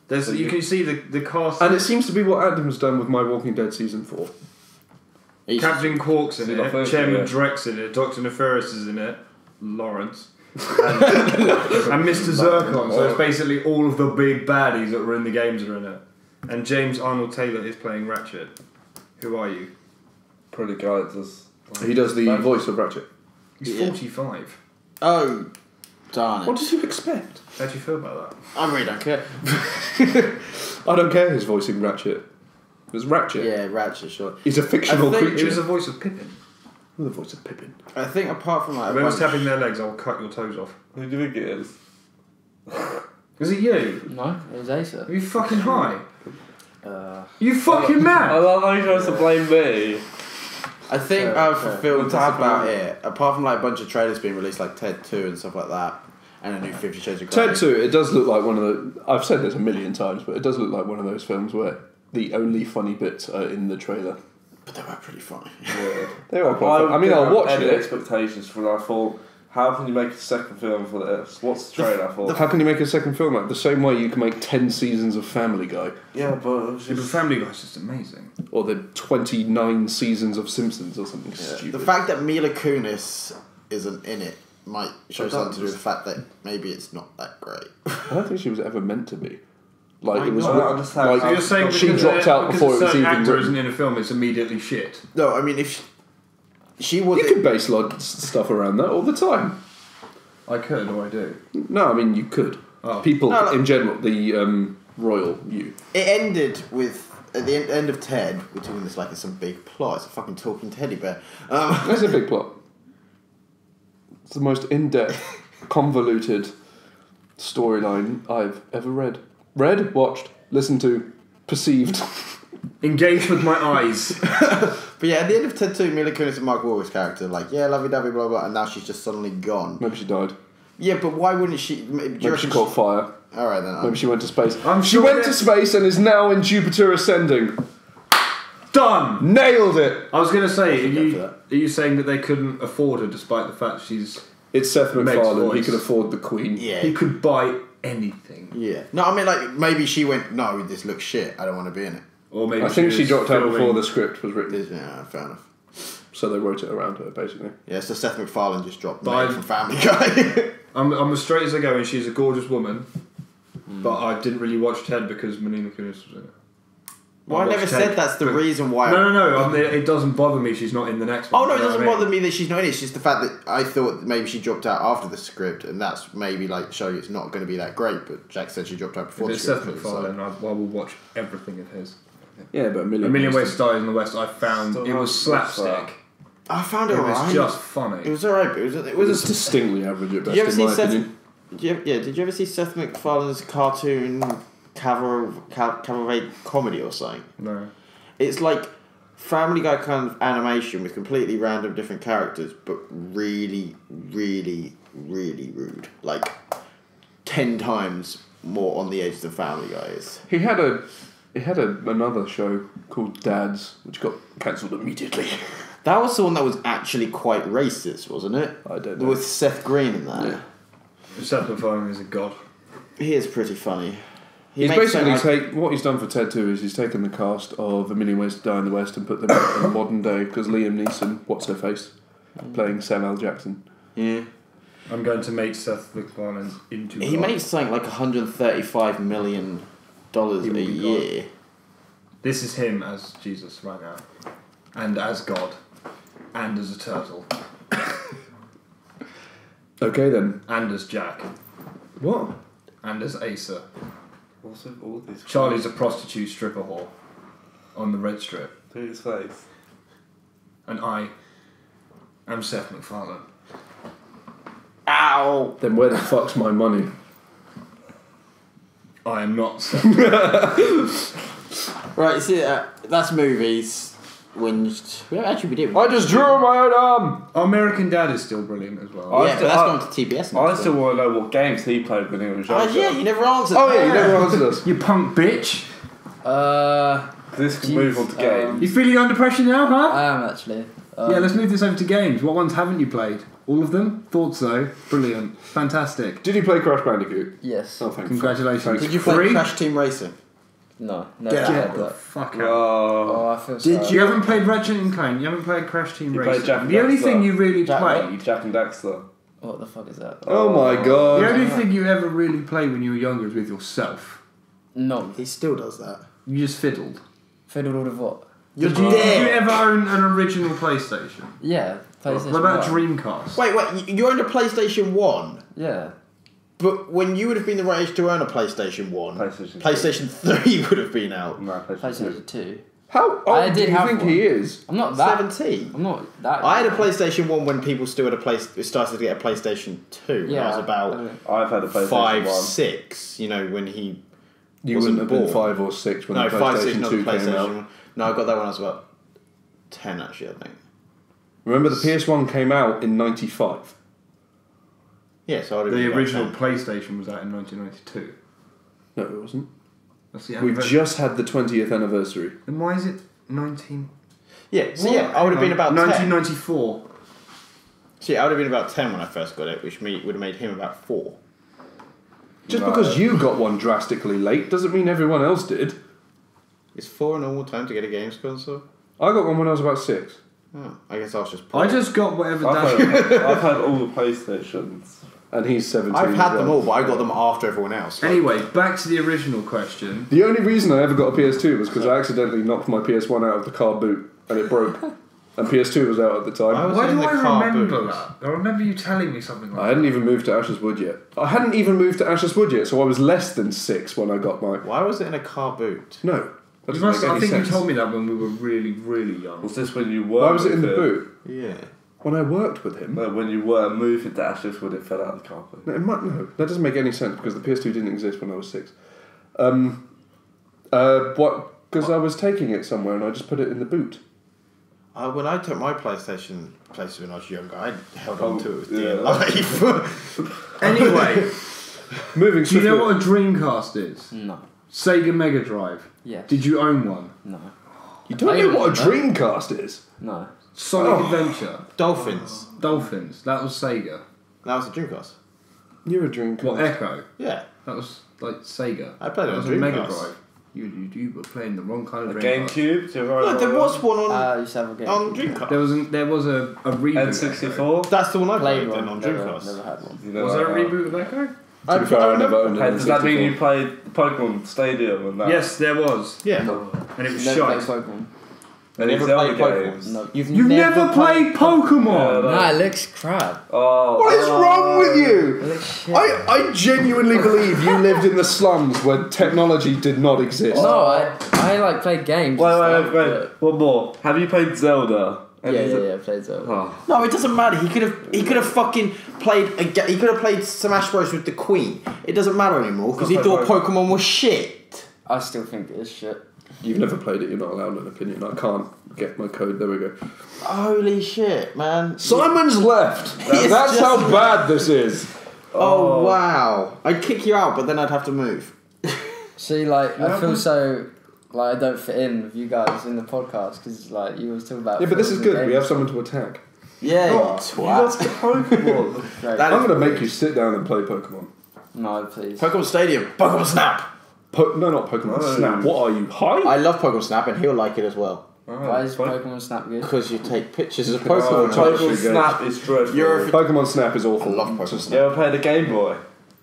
A: You can see the cast.
C: And it seems to be what Adam's done with My Walking Dead Season 4.
A: Captain Quark's in
B: See,
A: it,
B: my first
A: Chairman
B: one, yeah.
A: Drex in it, Dr. Nefarious is in it, Lawrence, and Mr. Zircon. So it's basically all of the big baddies that were in the games are in it. And James Arnold Taylor is playing Ratchet. Who are you?
B: Pretty guy that does.
C: He does the voice of Ratchet.
A: He's
D: Yeah.
A: 45.
D: Oh, darn
C: What
D: it.
C: did you expect?
A: How do you feel about that?
D: I really don't care.
C: I don't care who's voicing Ratchet. It was Ratchet.
D: Yeah, Ratchet, sure.
C: He's a fictional
D: I think
A: He was
C: creature.
A: the voice of Pippin.
C: The voice of Pippin.
D: I think apart from like...
A: Whoever's tapping their legs, I'll cut your toes off.
B: Who do you think it is?
A: Is it you?
E: No, it was Asa.
A: Are you fucking high? You fucking mad?
B: I love how he tries to blame me.
D: I think
E: Fair,
D: for
E: fair.
D: film tab about it, apart from like a bunch of trailers being released, like Ted 2 and stuff like that, and a new 50 Shades of Grey.
C: Ted 2, it does look like one of the... I've said this a million times, but it does look like one of those films where the only funny bits are in the trailer.
D: But they were pretty funny.
B: Yeah.
C: They are quite funny. I mean, I'll watch
B: any
C: it.
B: expectations for it. I thought, how can you make a second film for this? What's the trailer for?
C: How can you make a second film out? The same way you can make 10 seasons of Family Guy.
B: Yeah, but it was
A: Yeah, but
B: just...
A: Family Guy's just amazing.
C: Or the 29 seasons of Simpsons or something stupid.
D: The fact that Mila Kunis isn't in it might show
B: But
D: something to do with
B: that's-
D: the fact that maybe it's not that great.
C: I don't think she was ever meant to be. Like, it was...
B: I don't understand.
C: like,
A: So you're saying
C: she
A: because
C: dropped out before it was
A: certain
C: even
A: actor
C: written.
A: isn't in a film, it's immediately shit.
D: No, I mean, if she was...
C: You can base a lot of stuff around that all the time.
A: I could, or I do.
C: No, I mean, you could.
A: Oh.
C: People,
D: No,
C: in general, the royal you.
D: It ended with... At the end of Ted, we're talking this like it's some big plot. It's a fucking talking teddy bear.
C: That's a big plot. It's the most in-depth, convoluted storyline I've ever read. Read, watched, listened to, perceived.
A: Engaged with my eyes.
D: But yeah, at the end of Ted 2, Mila Kunis and Mark Wahlberg's character, like, yeah, lovey-dovey, blah, blah, and now she's just suddenly gone.
C: Maybe she died.
D: Yeah, but why wouldn't she...
C: Maybe she caught fire.
D: Alright then.
C: Maybe she went to space.
A: I'm
C: She
A: sure
C: went
A: that-
C: to space and is now in Jupiter ascending.
A: Done!
C: Nailed it!
A: I was going to say,
D: I should go for
A: are you saying that they couldn't afford her despite the fact she's...
C: It's Seth
A: Meg's
C: MacFarlane. He
A: voice.
C: could afford the Queen.
D: Yeah.
A: He could buy anything.
D: Yeah. No, I mean, like, maybe she went, no, this looks shit. I don't want to be in it.
A: Or maybe
C: I think she
A: was
C: dropped out
A: filming-
C: before the script was written.
D: Yeah, fair enough.
C: So they wrote it around her, basically.
D: Yeah, so Seth MacFarlane just dropped
A: But
D: Meg from Family Guy.
A: I'm as straight as I go, and she's a gorgeous woman. But I didn't really watch Ted because Melina Kunis was in it.
D: Well, I never
A: watched
D: said
A: Ted,
D: that's the
A: but-
D: reason why...
A: No. It doesn't bother me she's not in the next one.
D: Oh, no, it
A: You know
D: doesn't
A: what I mean?
D: bother me that she's not in it. It's just the fact that I thought maybe she dropped out after the script, and that's maybe, like, showing it's not going to be that great, but Jack said she dropped out before
A: If
D: the
A: it's
D: script.
A: Seth MacFarlane, I will watch everything of his.
C: Yeah, but
A: A Million Ways to Die in the West, I found
B: Still
A: it was
B: haven't watched
A: slapstick.
D: I found it
A: It was
D: alright.
A: just funny.
D: It was alright, but it
C: It
D: was
C: was distinctly average at
D: Did you ever
C: best,
D: see
C: in my
D: Seth...
C: opinion.
D: Did you ever see Seth MacFarlane's cartoon cabaret comedy or something?
A: No.
D: It's like Family Guy kind of animation with completely random different characters, but really, really, really rude. Like 10 times more on the edge than Family Guy is.
C: He had another show called Dads, which got cancelled immediately.
D: That was the one that was actually quite racist, wasn't it?
C: I don't know.
D: With Seth Green in that.
C: Yeah.
A: Seth MacFarlane is a god.
D: He is pretty funny.
C: He's basically what he's done for Ted 2 is he's taken the cast of A Million Ways to Die in the West and put them in the modern day, because Liam Neeson, what's her face, playing Samuel Jackson.
D: Yeah.
A: I'm going to make Seth MacFarlane into
D: He makes something like $135 million a year.
A: This is him as Jesus right now. And as God. And as a turtle.
C: Okay then.
A: And as Jack.
C: What?
A: And as Asa.
E: What's with all these?
A: Charlie's a prostitute stripper whore. On the red strip.
E: To his face.
A: And I am Seth MacFarlane.
D: Ow!
C: Then where the fuck's my money?
A: I am not Seth.
D: Right, see, that's movies. Whinged. We did.
C: I just drew on my own arm!
A: American Dad is still brilliant as well.
D: Yeah, but that's gone to TBS now.
E: I still want to know what games he played when he was
D: Oh,
E: younger.
D: yeah, you never answered.
C: Oh yeah, you never answered us.
A: You punk bitch!
E: This can move on to games.
A: You feeling under pressure now, huh?
F: I am actually.
A: Yeah, let's move this over to games. What ones haven't you played? All of them? Thought so. Brilliant. Fantastic.
C: Did you play Crash Bandicoot?
F: Yes.
C: Oh, thank
A: Congratulations.
D: Did you play
A: Three?
D: Crash Team Racing?
F: No. Never
A: Get
F: had
A: the
F: that.
A: fuck out.
F: Oh, I feel
D: Did
F: sorry.
A: You haven't played Ratchet and Clank. You haven't played Crash Team
E: You
A: Racing.
E: played Jack and
A: The only
E: Dexter.
A: thing you really
F: Jack
A: played.
E: Jack and Dexter.
F: What the fuck is that?
C: Oh my god.
A: The only thing you ever really played when you were younger was with yourself.
F: No.
D: He still does that.
A: You just fiddled.
F: Fiddled all of what?
D: You're
A: Did you ever own an original PlayStation?
F: Yeah. PlayStation
A: What about
F: 1.
A: Dreamcast?
D: Wait, you owned a PlayStation 1?
F: Yeah.
D: But when you would have been the right age to own a PlayStation 1,
E: PlayStation
D: 3 would have been out.
E: No,
F: PlayStation 2.
C: How
F: I
C: old do
F: did
C: you
F: have
C: think
F: one.
C: he is?
F: I'm not that.
D: 17.
F: I'm not that.
D: I had a PlayStation 1 when people still had started to get a PlayStation 2.
F: Yeah.
D: I was about
E: I've had a PlayStation
D: 5,
E: 1.
D: 6, when he
C: You
D: wasn't
C: wouldn't have been
D: born.
C: 5 or 6 when
D: No,
C: the
D: 5, 6,
C: PlayStation
D: not
C: 2
D: the
C: came
D: PlayStation
C: out.
D: 1. No, I got that when I was about 10, actually, I think.
C: Remember the PS1 came out in 95.
D: Yeah, so I would have
A: The
D: been about
A: original
D: 10.
A: PlayStation was out in 1992.
C: No, it wasn't.
A: That's the
C: We've just had the 20th anniversary.
A: Then why is it 19...
D: Yeah, so yeah, I would have been about 10.
A: 1994.
D: See, I would have been about 10 when I first got it, which would have made him about 4.
C: Just
E: No.
C: because you got one drastically late doesn't mean everyone else did.
D: Is 4 a normal time to get a games console?
C: I got one when I was about 6.
D: Oh, I guess I was just poor.
A: I just got whatever
E: I've
A: Dad...
E: had all the PlayStations.
C: And he's 17.
D: I've had
C: as
D: them
C: well.
D: all, but I got them after everyone else. Like,
A: Anyway, back to the original question.
C: The only reason I ever got a PS2 was because I accidentally knocked my PS1 out of the car boot and it broke. And PS2 was out at the time.
D: Why was
A: Why
D: it in
A: do
D: the
A: I
D: car
A: remember
D: boot?
A: that? I remember you telling me something like
C: I hadn't even moved to Ashes Wood yet. I hadn't even moved to Ashes Wood yet, so I was less than 6 when I got my...
D: Why was it in a car boot?
C: No. That
A: You
C: doesn't
A: must,
C: make any
A: I think
C: sense.
A: you told me that when we were really, really young.
E: Was this when you were?
C: Why was it in the
E: moving?
C: boot?
D: Yeah.
C: When I worked with him?
E: No, when you were moving to Ashes, when it fell out of the carpet.
C: No, that doesn't make any sense because the PS2 didn't exist when I was 6. Because I was taking it somewhere and I just put it in the boot.
D: When I took my PlayStation places when I was younger, I held on to it with dear
E: yeah.
D: life.
A: Anyway,
C: Moving
A: do you
C: swiftly.
A: know what a Dreamcast is?
F: No.
A: Sega Mega Drive.
F: Yes.
A: Did you own one?
F: No.
C: You don't know what a Dreamcast is?
F: No.
A: Sonic Adventure.
D: Dolphins.
A: Dolphins. That was Sega.
D: That was a Dreamcast.
C: You're a Dreamcast.
A: What, Echo?
D: Yeah.
A: That was like Sega.
D: I played it
A: That
D: on
A: was a Mega
D: Dreamcast.
A: Drive. You were playing the wrong kind of
E: The
A: Dreamcast.
E: GameCube. Do you remember
D: No, there
E: that
D: was one on
F: I used to have a game.
D: Dreamcast.
A: There was a reboot. Echo.
E: N64.
D: That's the one I
F: Played
D: played then
F: one.
D: on
F: Never
D: Dreamcast.
F: had one.
E: You know
A: Was there a
E: that,
A: reboot of Echo?
C: To be fair, I never owned
E: Hey,
C: it.
E: does that mean you played Pokemon Stadium and that?
A: Yes, there was.
D: Yeah.
A: And it was
F: Never played
A: shite.
F: Pokemon.
E: And
D: Never
E: Zelda
D: played
E: games.
F: No.
A: You've never played Pokemon!
E: Yeah,
F: Nah, it looks crap.
E: Oh.
C: What is wrong with
F: It
C: you?
F: looks shit.
C: I genuinely believe you lived in the slums where technology did not exist.
F: No, I like played games.
E: Wait,
F: and stuff,
E: wait. One more. Have you played Zelda?
F: but- Yeah, I played Zelda.
E: Oh.
D: No, it doesn't matter. He could have fucking played he could have played Smash Bros with the Queen. It doesn't matter anymore because he thought Pokemon was shit.
F: I still think it is shit.
C: You've never played it, you're not allowed an opinion. I can't get my code. There we go.
D: Holy shit, man.
C: Simon's left!
D: He's
C: That's
D: just
C: how
D: left.
C: bad this is.
D: Oh, wow. I'd kick you out, but then I'd have to move.
F: See, like, I feel so... Like, I don't fit in with you guys in the podcast because, like, you always talk about...
C: Yeah, but this is
F: films
C: good.
F: and
C: We have
F: games.
C: someone to attack.
D: Yeah,
B: You
D: you
B: got
D: twat.
B: Pokemon.
F: Great.
D: That
C: I'm
D: is
C: going to make
D: weird.
C: you sit down and play Pokemon.
F: No, please.
D: Pokemon Stadium. Pokemon Snap.
C: No, not Pokemon
B: No.
C: Snap. What are you, high?
D: I love Pokemon Snap, and he'll like it as well.
F: Why is Pokemon Snap good?
D: Because you take pictures of
C: Oh,
D: Pokemon.
B: Pokemon Snap is dreadful.
D: You're a-
C: Pokemon Snap is awful.
D: I love Pokemon
C: Just-
B: You ever played the Game Boy?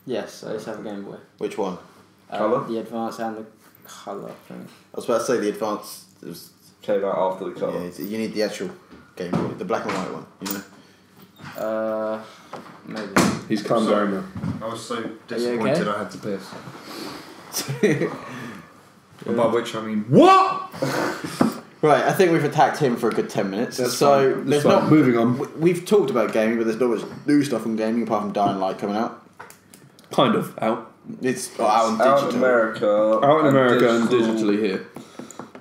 F: Yes, I used to have a Game Boy.
D: Which one?
B: Colour?
F: The Advance and the Colour thing.
D: I was about to say the advanced. It was,
B: Came out after the colour.
D: yeah, you need the actual Game Boy, the black and white one. You know.
F: Maybe.
C: He's calmed down now.
A: I was so
F: okay?
A: disappointed I had to piss. By which I mean, what?
D: Right, I think we've attacked him for a good 10 minutes.
C: That's
D: so
C: fine.
D: there's
C: That's fine.
D: not.
C: Moving on.
D: We've talked about gaming, but there's not much new stuff on gaming apart from Dying Light coming out.
C: Kind of. Out.
D: It's out on
B: Out
D: digital.
B: in America.
C: Out in America and
B: digital.
C: digitally here.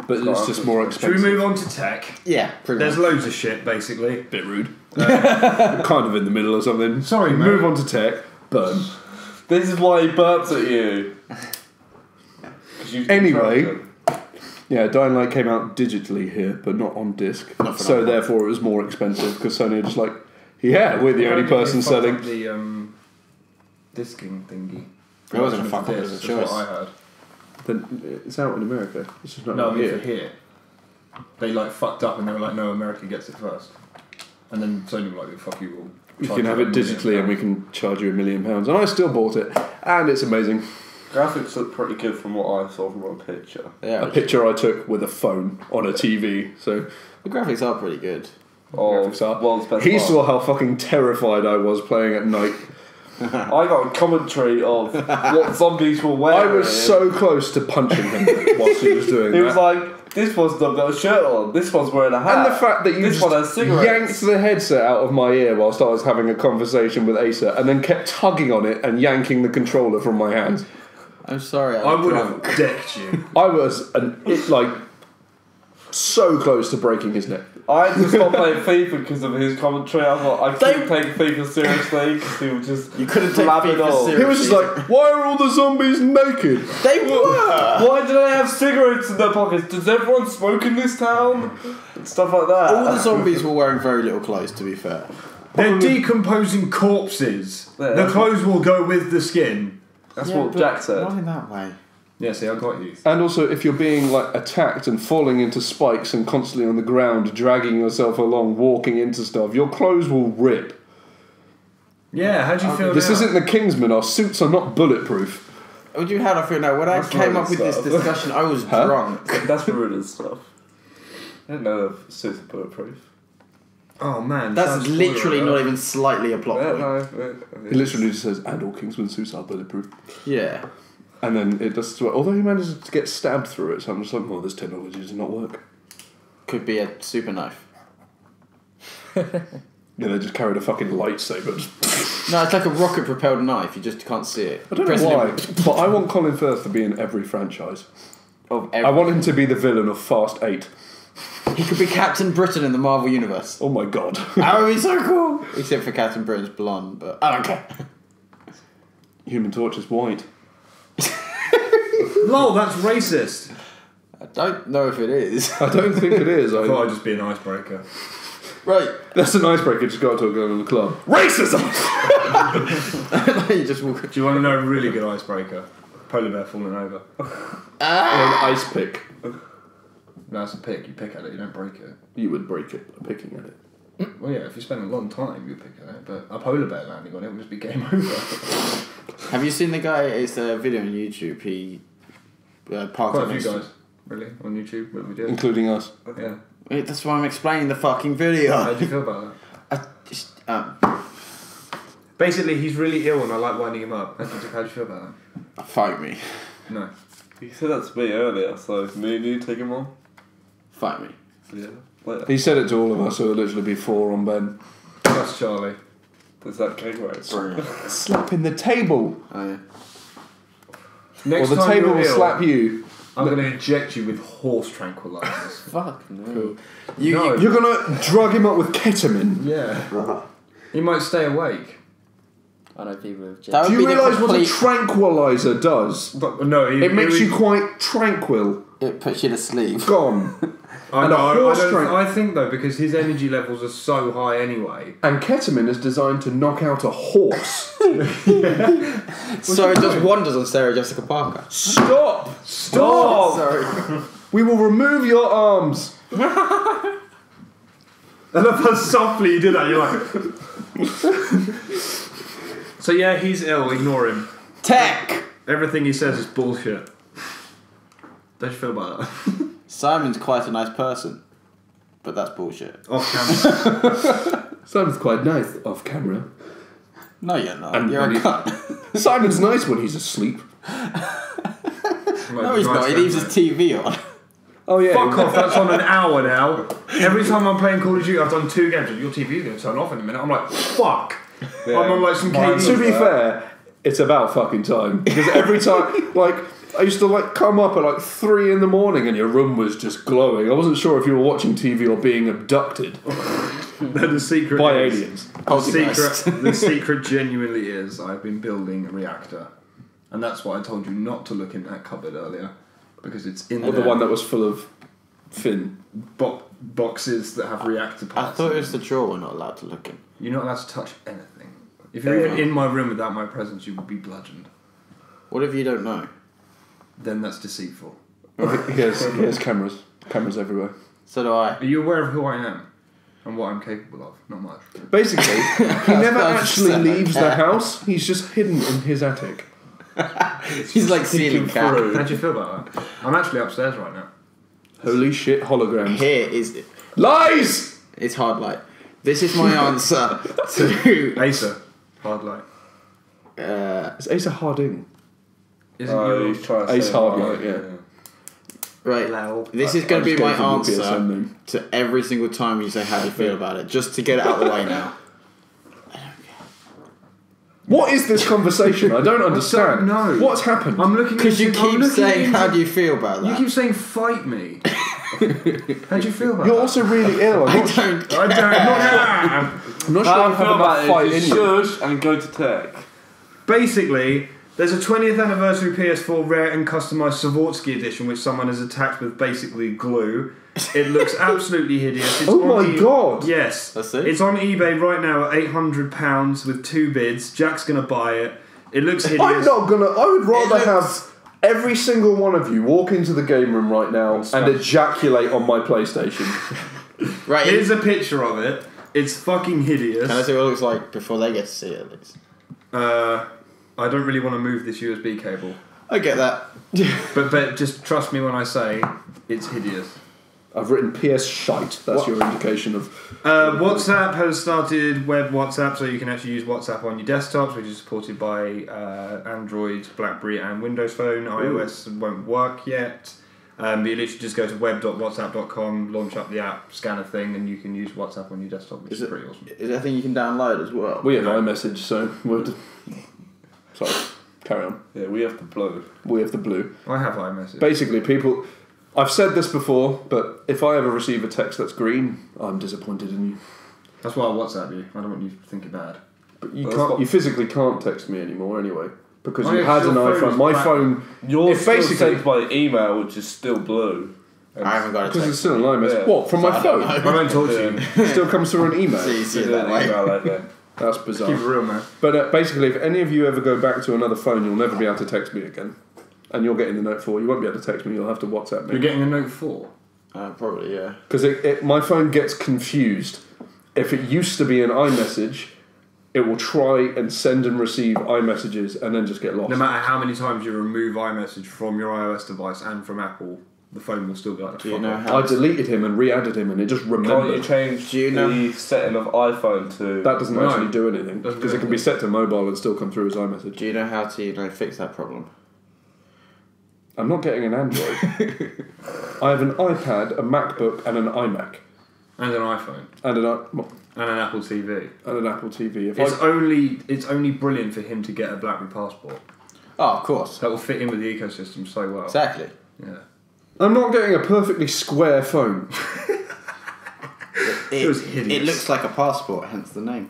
C: But it's just more
A: Should we
C: expensive.
A: move on to tech?
D: Yeah, pretty
A: There's
D: much.
A: loads of shit, basically.
C: Bit rude. Kind of in the middle or something.
A: Sorry, mate.
C: Move on to tech. Burn.
B: This is why he burps at you. 'Cause you
C: Anyway.
B: distracted.
C: Yeah, Dying Light came out digitally here, but not on disc.
D: Not for
C: So
D: that.
C: therefore it was more expensive because Sony are just like, yeah, we're the only person selling.
A: The disking thingy.
D: It wasn't a
A: Production of
D: fuck up, it
A: discs,
D: was a
A: that's
D: choice.
A: what I heard.
C: Then it's out in America. It's just not
A: No, I
C: out
A: mean
C: here.
A: for here. They like fucked up and they were like, no, America gets it first. And then Sony were like, fuck you all.
C: You can have it digitally and we can charge you £1 million. And I still bought it. And it's amazing.
B: Graphics look pretty good from what I saw from a picture.
D: Yeah,
C: A picture I took with a phone on a TV. So
D: the graphics are pretty good.
B: Oh,
C: graphics are.
B: world's best
C: He
B: part.
C: saw how fucking terrified I was playing at night.
B: I got a commentary of what zombies were wearing.
C: I was so close to punching him whilst he was doing
B: He
C: that.
B: was like, this one's not got a shirt on, this one's wearing a hat.
C: And the fact that you
B: this
C: just
B: one has cigarettes.
C: yanked the headset out of my ear whilst I was having a conversation with Asa and then kept tugging on it and yanking the controller from my hands.
D: I'm sorry.
A: I would have decked you.
C: I was so close to breaking his neck.
B: I had to stop playing FIFA because of his commentary. I thought I couldn't take FIFA seriously because he was just
D: You couldn't take
B: blabbing
D: FIFA
B: on.
D: seriously.
C: He was just like, why are all the zombies naked?
D: They were.
B: Why do they have cigarettes in their pockets? Does everyone smoke in this town? And stuff like that.
D: All the zombies were wearing very little clothes, to be fair.
A: They're decomposing corpses.
B: Yeah,
A: The
B: that's
A: clothes will go with the skin.
B: That's
D: Yeah,
B: what
D: but
B: Jack said.
D: Not in that way.
A: Yeah, see, I got you.
C: And also, if you're being like attacked and falling into spikes and constantly on the ground, dragging yourself along, walking into stuff, your clothes will rip.
A: Yeah, how do you feel
C: This
A: now?
C: isn't the Kingsman. Our suits are not bulletproof.
D: What do you how do I feel now? When I
B: That's
D: came
B: rude
D: up with this
B: stuff.
D: discussion, I was
C: Huh?
D: drunk.
B: That's rude and stuff. I didn't know the suits are bulletproof.
A: Oh man,
D: That's
A: sounds
D: literally
A: spoiler
D: not
A: alert.
D: even slightly a plot point.
C: It literally just says, and all Kingsman suits are bulletproof.
D: Yeah.
C: And then it does, although he manages to get stabbed through it, so I'm just like, well, this technology does not work.
D: Could be a super knife.
C: Yeah, they just carried a fucking lightsaber. Just
D: No, it's like a rocket propelled knife. You just can't see it.
C: I don't
D: Press
C: know
D: it
C: why,
D: in-
C: but I want Colin Firth to be in every franchise.
D: Of
C: I want him to be the villain of Fast 8.
D: He could be Captain Britain in the Marvel Universe.
C: Oh my god.
D: That would be so cool. Except for Captain Britain's blonde, but I don't care.
C: Human Torch is white.
A: Lol, that's racist.
D: I don't know if it is.
C: I don't think it is.
A: I thought I'd just be an icebreaker.
D: Right.
C: That's an icebreaker, just go up to a girl in the club. Racism!
D: You just walk.
A: Do you want to know a really good icebreaker? Polar bear falling over.
C: Or an ice pick.
A: No, it's a pick. You pick at it, you don't break it.
C: You would break it by picking at it.
A: Well, yeah, if you spend a long time, you pick at it. But a polar bear landing on it would just be game over.
D: Have you seen the guy? It's a video on YouTube. He parked
A: Quite
D: up
A: a few
D: next to-
A: guys, really, on YouTube. What we did.
C: Including us.
A: Yeah.
D: Wait, that's why I'm explaining the fucking video.
A: How do you feel about that?
D: I just,
A: Basically, he's really ill and I like winding him up. How do you feel about
D: fight me.
A: that? No.
B: You said that to me earlier, so me and you take him on.
D: Fight me.
B: Yeah. Later.
C: He said it to all of us, so it'll literally be 4 on Ben.
A: That's Charlie.
B: Is that cake right?
C: Slapping the table!
D: Oh, yeah.
A: Next
C: Or the
A: time
C: table
A: you're
C: will
A: ill,
C: slap you.
A: I'm going to inject you with horse tranquilizers.
F: Fuck no.
A: No.
C: You're gonna drug him up with ketamine.
A: Yeah. He might stay awake.
F: I know people have
D: That
C: Do
D: would
C: you
D: be the
C: realise what a
D: complete-
C: tranquilizer does?
A: But no,
C: It makes you quite tranquil.
D: It puts you to sleep.
C: Gone.
A: I
C: and
A: know.
C: a horse
A: I think though, because his energy levels are so high anyway.
C: And ketamine is designed to knock out a horse.
D: So it just wanders on Sarah Jessica Parker.
C: Stop! Stop!
D: Sorry.
C: We will remove your arms.
A: I love how softly you did that. You're like. So yeah, he's ill. Ignore him.
D: Tech!
A: Everything he says is bullshit. Don't you feel about that?
D: Simon's quite a nice person, but that's bullshit.
A: Off camera.
C: Simon's quite nice off camera.
D: No, you're not.
C: And
D: You're a
C: when he-
D: cunt.
C: Simon's nice when he's asleep.
D: No, he's not. He leaves his TV on.
C: Oh yeah.
A: Fuck off, that's on an hour now. Every time I'm playing Call of Duty, I've done 2 games, and your TV's going to turn off in a minute. I'm like, fuck.
C: Yeah.
A: I'm on like some KD.
C: To be fair, it's about fucking time. Because every time, like, I used to like come up at like 3 in the morning and your room was just glowing. I wasn't sure if you were watching TV or being abducted
A: The secret
C: by
A: is,
C: aliens.
A: the secret genuinely is I've been building a reactor. And that's why I told you not to look in that cupboard earlier. Because it's in
C: Or the
A: there.
C: one that was full of fin.
A: Boxes that have reactor
D: I
A: parts.
D: thought it was the drawer we're not allowed to look in.
A: You're not allowed to touch anything. If you're even in my room without my presence, you will be bludgeoned.
D: What if you don't know?
A: Then that's deceitful.
C: He has cameras. Cameras everywhere.
D: So do I.
A: Are you aware of who I am? And what I'm capable of? Not much.
C: Basically, he never actually
D: Sad.
C: leaves the house. He's just hidden in his attic.
D: He's like ceiling cat.
A: How do you feel about that? I'm actually upstairs right now.
C: Holy shit, holograms.
D: Here is...
C: Lies!
D: It's hard light. This is my answer to...
A: Asa. Hard light.
C: It's Asa Harding.
A: Isn't
B: Oh,
A: your...
B: he's trying to
C: Ace
B: say
C: Hardlight, yeah.
D: Right.
A: Loud.
D: This is going
C: I
D: to be
C: just
D: my
C: gave him the PSN
D: answer
C: name.
D: to every single time you say how do you feel about it, just to get it out of the way now.
C: What is this conversation? I don't understand.
A: know.
C: What's happened?
A: I'm looking
D: Because you
A: I'm
D: keep
A: looking
D: saying
A: into-
D: how do you feel about
A: You
D: that.
A: keep saying fight me. How do you feel about
C: You're
A: that?
C: also really ill. I'm not,
D: don't
A: I don't.
C: I'm not sure
B: How
C: I
B: I
C: have
B: feel
C: enough
B: about
C: fight
B: it
C: in
B: is
C: you.
B: shush and go to tech.
A: Basically, there's a 20th anniversary PS4 rare and customized Swarovski edition, which someone has attached with basically glue. It looks absolutely hideous. It's
C: Oh
A: on
C: my god!
A: Yes.
D: That's it?
A: It's on eBay right now at £800 with 2 bids. Jack's gonna buy it. It looks hideous.
C: I'm not gonna. I would rather
D: It looks-
C: have every single one of you walk into the game room right now and ejaculate on my PlayStation.
D: Right.
A: Here's a picture of it. It's fucking hideous.
D: Can I see what it looks like before they get to see it at least?
A: I don't really want to move this USB cable.
D: I get that.
A: But just trust me when I say it's hideous.
C: I've written PS shite. That's your indication of.
A: WhatsApp has started web WhatsApp, so you can actually use WhatsApp on your desktops, which is supported by Android, BlackBerry, and Windows Phone. iOS won't work yet. But you literally just go to web.whatsapp.com, launch up the app, scan a thing, and you can use WhatsApp on your desktop, which is pretty awesome.
D: Is that a thing you can download as well?
C: We have iMessage, so we'll. Sorry, carry on.
B: Yeah, we have to blow.
C: We have the blue.
A: I have iMessage.
C: Basically, people. I've said this before, but if I ever receive a text that's green, I'm disappointed in you.
A: That's why I WhatsApp you. I don't want you to think it bad.
C: But you
B: Well,
C: can't.
B: that's
C: You physically can't text me anymore anyway because
A: Oh,
C: you
A: yeah,
C: had an
A: your phone
C: iPhone.
A: is
C: My
A: black.
C: phone,
B: Yours
C: If
B: still
C: basically-
B: sent by email, which is still blue.
D: I haven't got a
C: because it's
D: text.
C: still an iMessage.
B: Yeah.
C: What from my
D: I don't
C: phone?
D: know.
A: I don't talk to you.
C: It still comes through an email.
D: So you see it
B: Did
D: that
B: an
D: way.
B: email like that.
C: That's
A: Keep it
C: bizarre.
A: real, man.
C: But basically, if any of you ever go back to another phone, you'll never be able to text me again. And you're getting the Note 4. You won't be able to text me. You'll have to WhatsApp
A: You're
C: me.
A: getting a Note 4.
D: Probably, yeah.
C: Because my phone gets confused. If it used to be an iMessage, it will try and send and receive iMessages and then just get lost.
A: No matter how many times you remove iMessage from your iOS device and from Apple, the phone will still be like,
D: Do you
A: fuck
D: know
A: off.
D: how?
C: I deleted him and re-added him, and it just
B: Can't you
C: remembered.
B: change
D: Do you know-
B: the setting of iPhone to...
C: That doesn't
A: No.
C: actually do anything
A: Doesn't
C: because
A: do
C: it can be set to mobile and still come through as iMessage.
D: Do you know how to fix that problem?
C: I'm not getting an Android. I have an iPad, a MacBook, and an iMac,
A: And an iPhone.
C: and
A: And an Apple TV.
C: an Apple TV. If
A: It's
C: I,
A: only brilliant for him to get a BlackBerry passport.
D: Oh, of course.
A: That will fit in with the ecosystem so well.
D: Exactly.
A: Yeah.
C: I'm not getting a perfectly square phone.
A: It was hideous.
D: It looks like a passport, hence the name.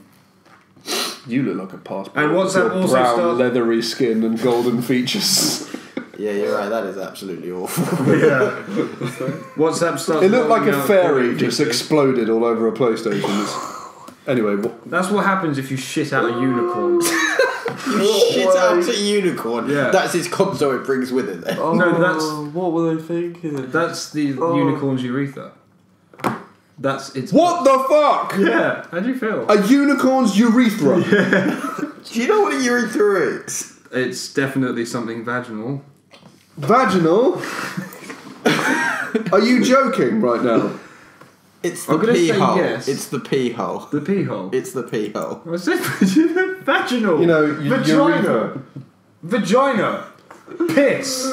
C: You look like a passport.
A: And
C: with
A: WhatsApp
C: your
A: also
C: brown,
A: starts-
C: leathery skin and golden features.
D: Yeah, you're right. That is absolutely awful.
A: Yeah. WhatsApp starts.
C: It looked like
A: rolling
C: a
A: out
C: fairy
A: calling
C: just
A: features.
C: exploded all over a PlayStation. Anyway,
A: That's what happens if you shit out a unicorn.
D: You shit out a unicorn.
A: Yeah.
D: That's his console it brings with it then.
A: No, that's
B: What were they thinking?
A: that's the unicorn's urethra. That's it's.
C: what the fuck?
A: Yeah. How do you feel?
C: A unicorn's urethra.
D: Do you know what a urethra is?
A: It's definitely something vaginal.
C: Vaginal? Are you joking right now?
D: It's
A: I'm
D: the
A: gonna
D: pee
A: say
D: hole.
A: yes.
D: It's the pee hole.
A: The pee hole.
D: It's the pee hole.
A: I said vaginal.
C: You know,
A: vagina. Vagina. Piss.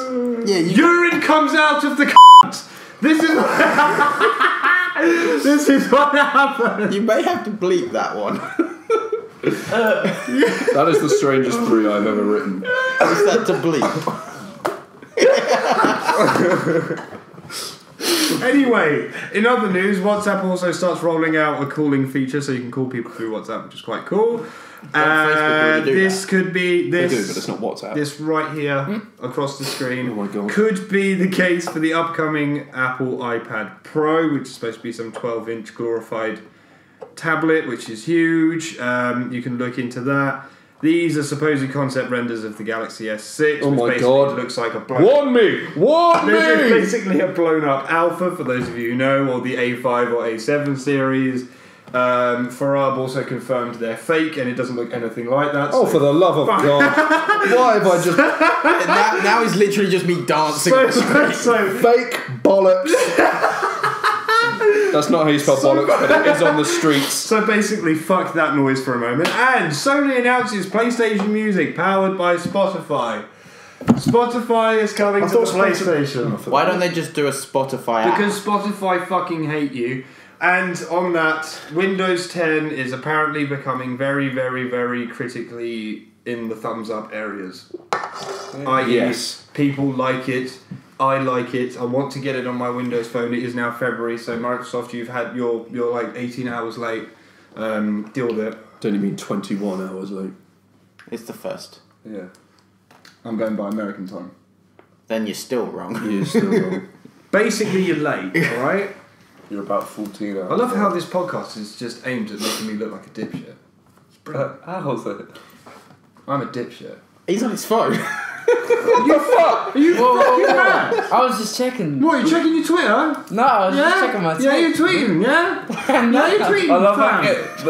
D: Yeah,
A: Urine comes out of the cunt. This is this is what happened.
D: you may have to bleep that one.
C: That is the strangest 3 I've ever written.
D: What's that to bleep?
A: Anyway, in other news, WhatsApp also starts rolling out a calling feature, so you can call people through WhatsApp, which is quite cool.
D: Facebook already do
A: This
D: that.
A: could be
C: They
A: this.
C: do, but it's not WhatsApp.
A: This right here across the screen
C: Oh my God.
A: could be the case for the upcoming Apple iPad Pro, which is supposed to be some 12-inch glorified tablet, which is huge. You can look into that. These are supposed concept renders of the Galaxy S6,
C: Oh
A: which
C: my
A: basically
C: God.
A: looks like a blown.
C: Warn me! Warn
A: This is
C: me!
A: basically a blown-up alpha, for those of you who know, or the A5 or A7 series. Farab also confirmed they're fake, and it doesn't look anything like that.
C: Oh,
A: so-
C: for the love of God. Why have I just...
D: now it's literally just me dancing.
A: so
C: Fake bollocks. That's not how you spell bollocks, but it is on the streets.
A: So basically, fuck that noise for a moment. And Sony announces PlayStation Music powered by Spotify. Spotify is coming to the PlayStation.
D: Why don't they just do a Spotify app?
A: Because Spotify fucking hate you. And on that, Windows 10 is apparently becoming very, very, very critically in the thumbs up areas. I.e.,
C: Yes.
A: people like it. I like it. I want to get it on my Windows phone. It is now February, so Microsoft, you've had you're like 18 hours late. Deal with it.
C: Don't you mean 21 hours late?
D: It's the first.
C: Yeah.
A: I'm going by American time.
D: Then you're still wrong.
C: You're still wrong.
A: Basically, you're late, alright?
C: You're about 14 hours
A: I love how this podcast is just aimed at making me look like a dipshit.
B: How's it?
A: I'm a dipshit.
D: He's on his phone.
A: What the fuck? Are you fucking mad?
F: I was just checking.
A: What, you checking your Twitter?
F: No, I was just checking my
A: Yeah, you're
F: tweet.
A: tweeting, yeah? Yeah, you're tweeting,
B: I love
A: fam.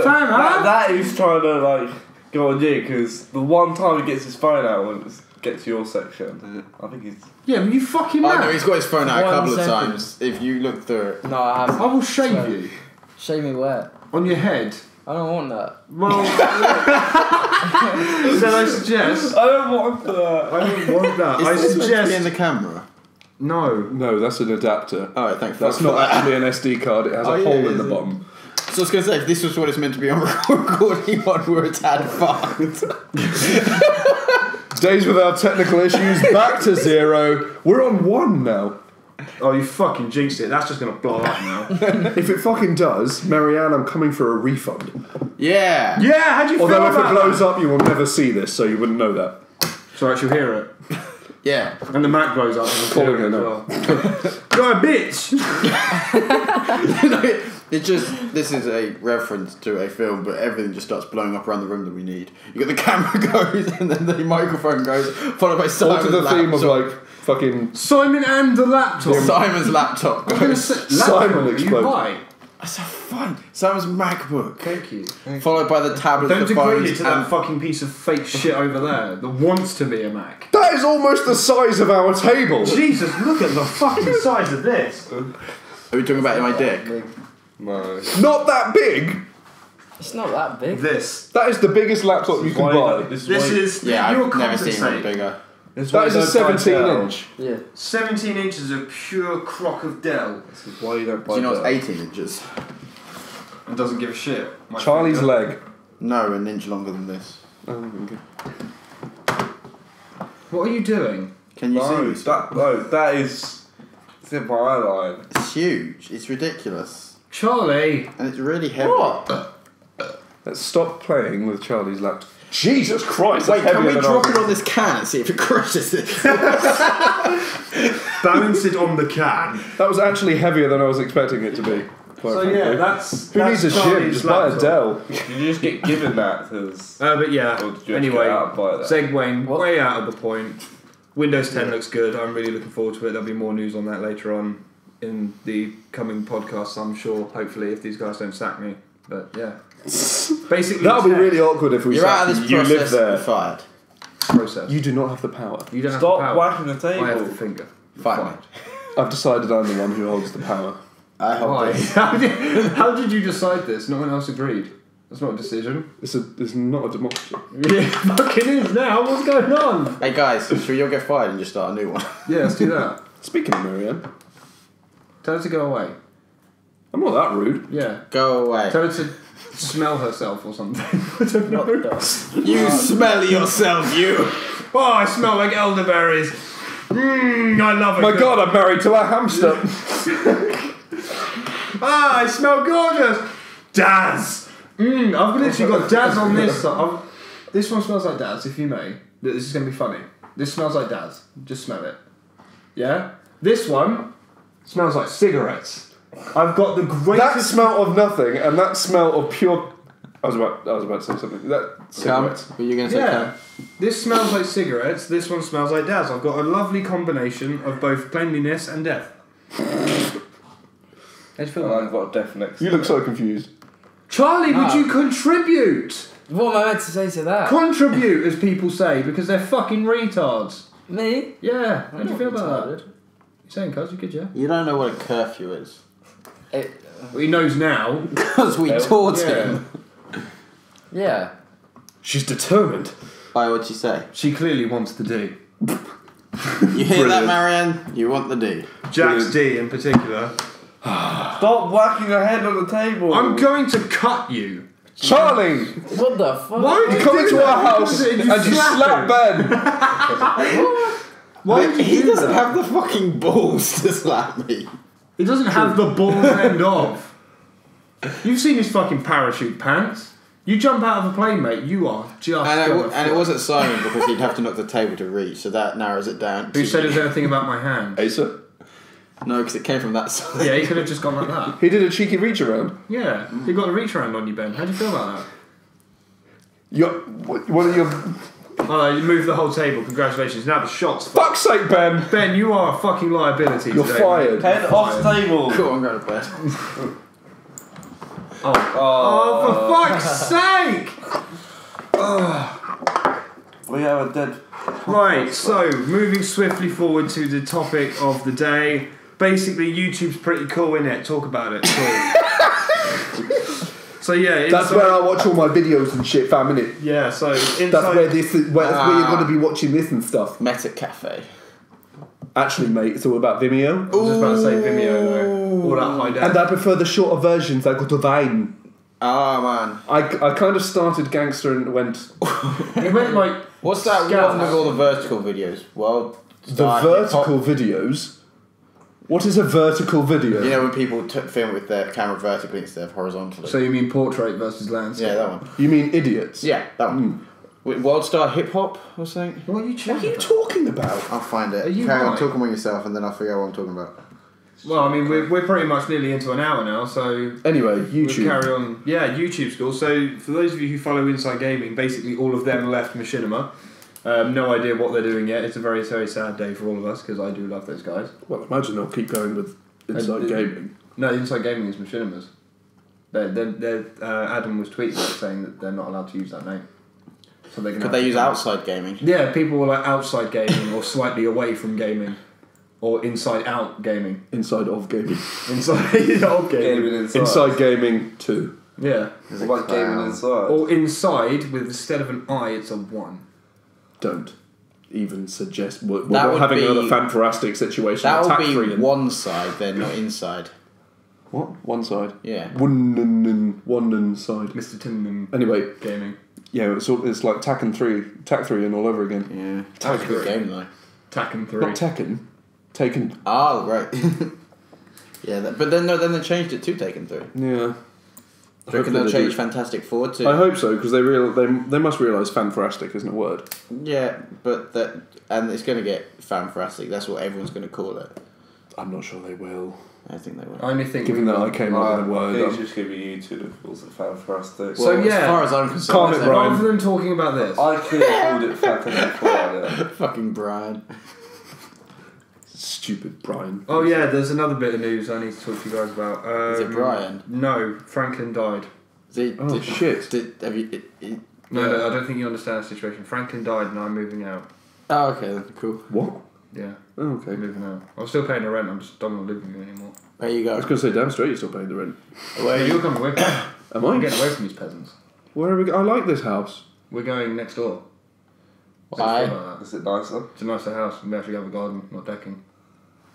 A: Fam, huh?
B: that he's trying to like go on you because the one time he gets his phone out when it gets your section, I think he's.
A: Yeah, but you fucking
D: Oh
A: mad.
D: no, he's got his phone out a
F: 1
D: couple of
F: second.
D: times. If you look through it.
F: No, I haven't.
A: I will shave
F: Swear.
A: you.
F: Shave me where?
A: On your head.
F: I don't want that.
A: Well, then I suggest...
B: I don't want that.
A: I don't want that.
D: Is
A: I
D: this meant to be in
A: suggest...
D: the camera?
A: No.
C: No, that's an adapter.
D: Alright, thanks.
C: That's not actually an SD card, it has
D: Oh,
C: a
D: yeah,
C: hole in
D: is
C: the
D: it?
C: bottom.
D: So I was going to say, if this was what it's meant to be on recording on, we're a tad fucked.
C: Days without technical issues, back to 0. We're on 1 now.
A: Oh, you fucking jinxed it. That's just going to blow up now.
C: If it fucking does, Marianne, I'm coming for a refund.
D: Yeah.
A: Yeah, how'd you feel
C: Although if
A: about
C: it blows up, you will never see this, so you wouldn't know that.
A: It's alright, she'll hear it.
D: Yeah.
A: And the Mac blows up.
C: Calling her now.
A: You're a bitch!
D: It's just, this is a reference to a film, but everything just starts blowing up around the room that we need. You got the camera goes, and then the microphone goes, followed by
C: All
D: Simon's
C: to the theme of
D: laptop.
C: like fucking.
A: Simon and the laptop.
D: Simon's laptop
A: I'm gonna
D: goes.
A: say,
C: Simon
A: laptop, you
C: explodes.
A: buy.
D: That's so fun. Simon's MacBook.
A: Thank you.
D: Followed by the tablet,
A: Don't
D: the
A: degrade
D: phones,
A: it to that
D: and
A: fucking piece of fake shit over there that wants to be a Mac.
C: That is almost the size of our table!
A: Jesus, look at the fucking size of this.
D: Are we talking about my dick?
B: No.
C: Not that big!
F: It's not that big.
A: This.
C: That is the biggest laptop you can buy.
A: This is...
D: Yeah,
A: you're
D: I've never seen one
A: compensating.
D: bigger.
C: That is a 17 inch.
F: Yeah.
A: 17 inches of pure crock of Dell.
B: This is why you don't buy
D: Do you know it's
B: that.
D: 18 inches?
A: And doesn't give a shit. My
C: Charlie's
A: finger.
C: leg.
D: No, an inch longer than this.
A: What are you doing?
D: Can you see this?
B: That is... It's in my eyeline.
D: It's huge. It's ridiculous.
A: Charlie!
D: And it's really heavy.
B: What?
C: Let's stop playing with Charlie's laptop. Jesus Christ!
D: Wait,
C: that's
D: can we
C: heavier than I
D: drop
C: was-
D: it on this can and see if it crushes it?
A: Balance it on the can.
C: That was actually heavier than I was expecting it to be. quite
A: So
C: frankly.
A: yeah, that's
C: Who needs a gym?
A: Charlie's
C: Just buy a
A: laptop.
C: Dell.
B: Did you just get given that? Cause,
A: But yeah,
B: or did you
A: anyway,
B: get out and buy that?
A: segueing way out of the point. Windows 10 looks good. I'm really looking forward to it. There'll be more news on that later on in the coming podcasts, I'm sure. Hopefully, if these guys don't sack me. But yeah, basically
C: That'll be
A: 10
C: really awkward if we
D: You're out of
C: sack
D: this
C: you. You live
D: process
C: there.
D: and you're fired.
A: process.
C: You do not have the power.
A: You don't have
B: Stop
A: the power.
B: whacking the
A: I have the
B: table.
A: finger.
D: Fire me.
C: I've decided I'm the one who holds the power.
D: I hope
A: Why?
D: this.
A: How did you decide this? No one else agreed. That's not a decision.
C: It's not a democracy.
A: Yeah, fucking is now. What's going on?
D: Hey guys, should we all get fired and just start a new one?
A: Yeah, let's do that.
C: Speaking of Marianne,
A: Tell her to go away.
C: I'm not that rude.
A: Yeah.
D: Go away.
A: Tell her to smell herself or something. I don't know.
D: You smell yourself, you.
A: Oh, I smell like elderberries. I love it.
C: My God, I'm married to a hamster.
A: Ah, I smell gorgeous. Daz. I've literally got Daz on this side. This one smells like Daz, if you may. This is going to be funny. This smells like Daz. Just smell it. Yeah? This one smells like cigarettes. I've got the
C: That
A: greatest...
C: smell of nothing and that smell of pure. I was about to say something. That
D: Come.
C: cigarettes.
D: What are you going to say,
A: Yeah.
D: Cam?
A: This smells like cigarettes. This one smells like Daz. I've got a lovely combination of both cleanliness and death. How do you feel about
B: I've got a deaf next.
C: You look so confused.
A: Charlie, would you contribute?
F: What am I meant to say to that?
A: Contribute, as people say, because they're fucking retards.
F: Me?
A: Yeah. How do you
F: I'm
A: feel
F: not
A: about that?
F: retarded.
A: You saying, cuz? You good, yeah?
D: You don't know what a curfew is.
A: Well, he knows now.
D: Because we taught
A: Yeah.
D: him.
F: Yeah.
C: She's determined.
D: Why, what'd you say?
A: She clearly wants the D.
D: You hear that, Marianne? You want the D.
A: Jack's D in particular.
B: Stop whacking your head on the table.
A: I'm going to cut you.
C: Charlie!
F: What the fuck?
A: Why would
C: You
A: you
C: come
A: do
C: into
A: that?
C: our house
A: Did
C: and you slap Ben.
A: Why would you
D: He
A: do
D: doesn't
A: that?
D: have the fucking balls to slap me.
A: He doesn't have the balls end off. You've seen his fucking parachute pants. You jump out of a plane, mate. You are just.
D: And it wasn't Simon because he'd have to knock the table to reach, so that narrows it down.
A: Who
D: to
A: said
D: me.
A: there's anything about my hand?
C: Asa.
D: No, because it came from that side.
A: Yeah, he could have just gone like that.
C: He did a cheeky reach around.
A: Yeah, you got a reach around on you, Ben. How do you feel about that?
C: What are your.
A: Oh, you moved the whole table. Congratulations. Now the shots.
C: Fuck's sake, Ben!
A: Ben, you are a fucking liability.
C: You're
A: today,
C: fired.
B: Head off the table.
D: Cool, I'm going to bed.
A: Oh, for fuck's sake!
B: We have a dead.
A: Right, so moving swiftly forward to the topic of the day. Basically, YouTube's pretty cool, innit? Talk about it. Cool. So yeah,
C: That's where I watch all my videos and shit, fam, innit?
A: yeah. So inside,
C: That's where this is, that's where you're going to be watching this and stuff.
D: Met at cafe.
C: Actually, mate, it's all about Vimeo.
A: I was just about to say Vimeo though. All that high def.
C: And I prefer the shorter versions. I go to Vine.
D: Oh man.
C: I kind of started Gangster and went.
A: He went like.
D: What's that
A: Scout.
D: one with all the vertical videos? Well,
C: The vertical videos? What is a vertical video?
D: You know when people film with their camera vertically instead of horizontally?
A: So you mean portrait versus landscape?
D: yeah, that one.
C: You mean idiots?
D: Yeah, that one. World Star Hip Hop or something?
A: What are you
C: What are you talking about?
D: I'll find it.
A: Are you
D: Carry on
A: right?
D: talking with yourself and then I'll figure out what I'm talking about.
A: Well, I mean, we're pretty much nearly into an hour now, so
C: Anyway,
A: we'll
C: YouTube.
A: carry on. Yeah, YouTube's cool. So for those of you who follow Inside Gaming, basically all of them left Machinima. No idea what they're doing yet. It's a very, very sad day for all of us because I do love those guys.
C: Well, imagine they'll keep going with Inside Gaming.
A: No, Inside Gaming is Machinima's. Adam was tweeting it saying that they're not allowed to use that name. So they're gonna
D: Could they use outside gaming?
A: Yeah, people were like outside gaming or slightly away from gaming. Or inside out gaming.
C: Inside of Gaming.
A: Inside out gaming.
B: Gaming inside.
C: Inside Gaming 2.
A: Yeah.
B: What about gaming inside?
A: Or inside with instead of an I, it's a 1.
C: Don't even suggest. We're
D: That
C: not
D: would
C: having
D: be-
C: another fantastic situation.
D: That
C: Attack
D: would be
C: 3 and
D: one side then, not inside.
C: What? One side.
D: Yeah.
C: One side.
A: Mr. Timman
C: Anyway,
A: gaming.
C: yeah, it's like Tack 3 and all over again.
D: Yeah. That was a good game though.
A: Tekken 3.
C: Not Tekken. Taken.
D: Oh, right. Yeah, but then they changed it to Taken 3.
C: Yeah.
D: Do you reckon they'll change Fantastic Four too?
C: I hope so, because they must realise fantastic isn't a word.
D: Yeah, but and it's going to get fantastic. That's what everyone's going to call it.
C: I'm not sure they will.
D: I think they will.
A: I only think
C: Given that I came up with a
B: I
C: word.
B: think it's just going to be you two that calls it fantastic.
A: So, yeah.
D: as far as I'm concerned,
C: Calm it,
D: that's
C: Brian.
A: rather than talking about this,
B: I could have called it Fantastic Four. Yeah.
D: fucking Brian.
C: Stupid Brian.
A: oh yeah, there's another bit of news I need to talk to you guys about.
D: Is it Brian?
A: No, Franklin died.
C: Oh, shit.
D: Have you?
A: No, I don't think you understand the situation. Franklin died and I'm moving out.
D: Oh, okay, then cool.
C: What?
A: Yeah,
C: Oh, okay.
A: I'm moving out. I'm still paying the rent, I just don't want to live with you anymore.
D: Where you
C: I
D: go?
C: was going to say, damn straight you're still paying the rent.
A: Yeah, you're coming with me.
C: Am
A: I'm
C: I?
A: getting away from these peasants.
C: Where are we I like this house.
A: We're going next door.
D: Why?
A: Something like that.
B: Is it nicer?
A: It's a nicer house. We actually have a garden, not decking.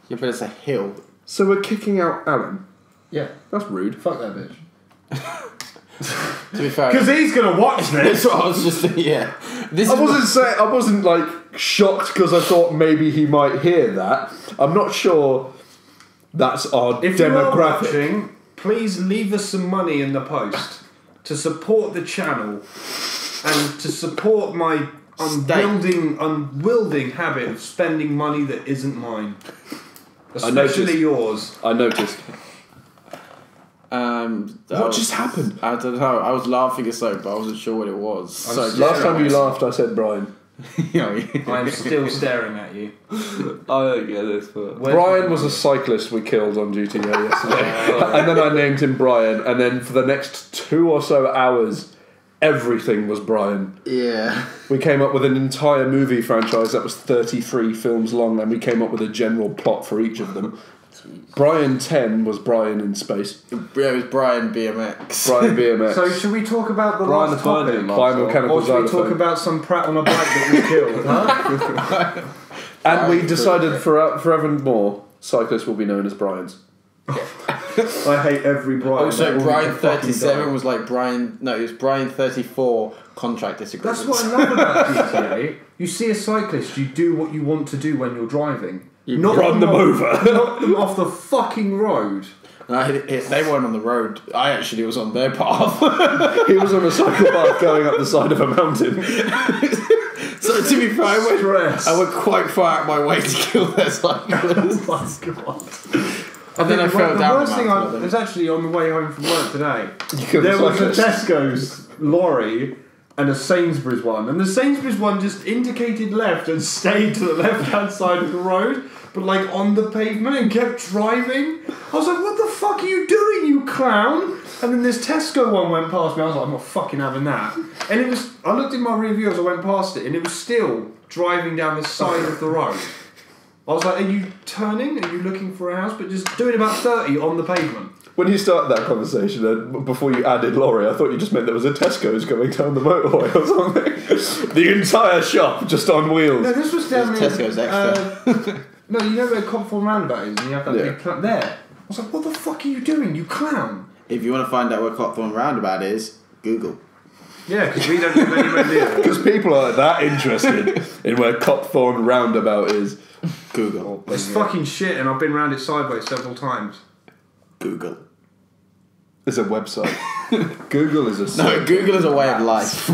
D: Yeah, but it's a hill.
C: So we're kicking out Alan.
A: Yeah,
C: That's rude.
A: fuck that bitch.
D: To be fair,
A: Because he's gonna watch
D: that's
A: this.
D: what I was just yeah. This
C: I
D: is
C: wasn't like shocked because I thought maybe he might hear that. I'm not sure that's our
A: If you are
C: demographic.
A: watching, please leave us some money in the post to support the channel and to support my unwielding habit of spending money that isn't mine, especially yours.
C: I noticed.
D: what
C: just happened?
D: I don't know. I was laughing so, but I wasn't sure what it was. So
C: Last time you laughed, I said Brian.
A: I'm still staring at you.
B: I don't get this, but
C: Brian was a cyclist we killed on GTA yesterday. And then I named him Brian, and then for the next 2 or so hours, everything was Brian.
D: Yeah.
C: We came up with an entire movie franchise that was 33 films long, and we came up with a general plot for each of them. Brian 10 was Brian in space.
D: Yeah, it was Brian BMX.
C: Brian BMX.
A: So should we talk about the
B: Brian
A: last
B: the Bird
A: topic?
B: didn't last
C: Biomechanical
A: Or should we talk
C: xylophone.
A: about some prat on a bike that we killed, huh?
C: And we decided forevermore, cyclists will be known as Brians.
A: I hate every Brian.
D: Also,
A: That
D: Brian
A: woman can fucking
D: 37
A: die.
D: was like Brian. No, it was Brian 34 contract disagreement.
A: That's what I love about GTA. You see a cyclist, you do what you want to do when you're driving.
C: Run them over.
A: Knock them off the fucking road.
D: No, they weren't on the road. I actually was on their path.
C: He was on a cycle path going up the side of a mountain.
D: So to be fair,
A: Stress.
D: I went quite far out my way to kill their cyclist.
A: Oh my god.
D: And then I fell
A: the
D: down
A: worst
D: the
A: thing
D: mountain.
A: was actually on the way home from work today.
C: killed
A: There
C: the
A: was a
C: cyclist.
A: Tesco's lorry and a Sainsbury's one, and the Sainsbury's one just indicated left and stayed to the left-hand side of the road, but like on the pavement, and kept driving. I was like, what the fuck are you doing, you clown? And then this Tesco one went past me. I was like, I'm not fucking having that. And it was, I looked in my review as I went past it, and it was still driving down the side of the road. I was like, are you turning? Are you looking for a house? But just doing about 30 on the pavement.
C: When you started that conversation, before you added lorry, I thought you just meant there was a Tesco's going down the motorway or something. The entire shop just on wheels.
A: No, this was down in
D: Tesco's extra.
A: no, you know where Copthorne Roundabout is, and you have that
C: Yeah.
A: big clown there. I was like, what the fuck are you doing, you clown?
D: If you want to find out where Copthorne Roundabout is, Google.
A: Yeah, because we don't live anywhere near it.
C: Because people are that interested in where Copthorne Roundabout is.
D: Google.
A: It's fucking shit, and I've been round it sideways several times.
D: Google.
C: It's a website. Google is a
D: No,
C: site.
D: Google is a way of life.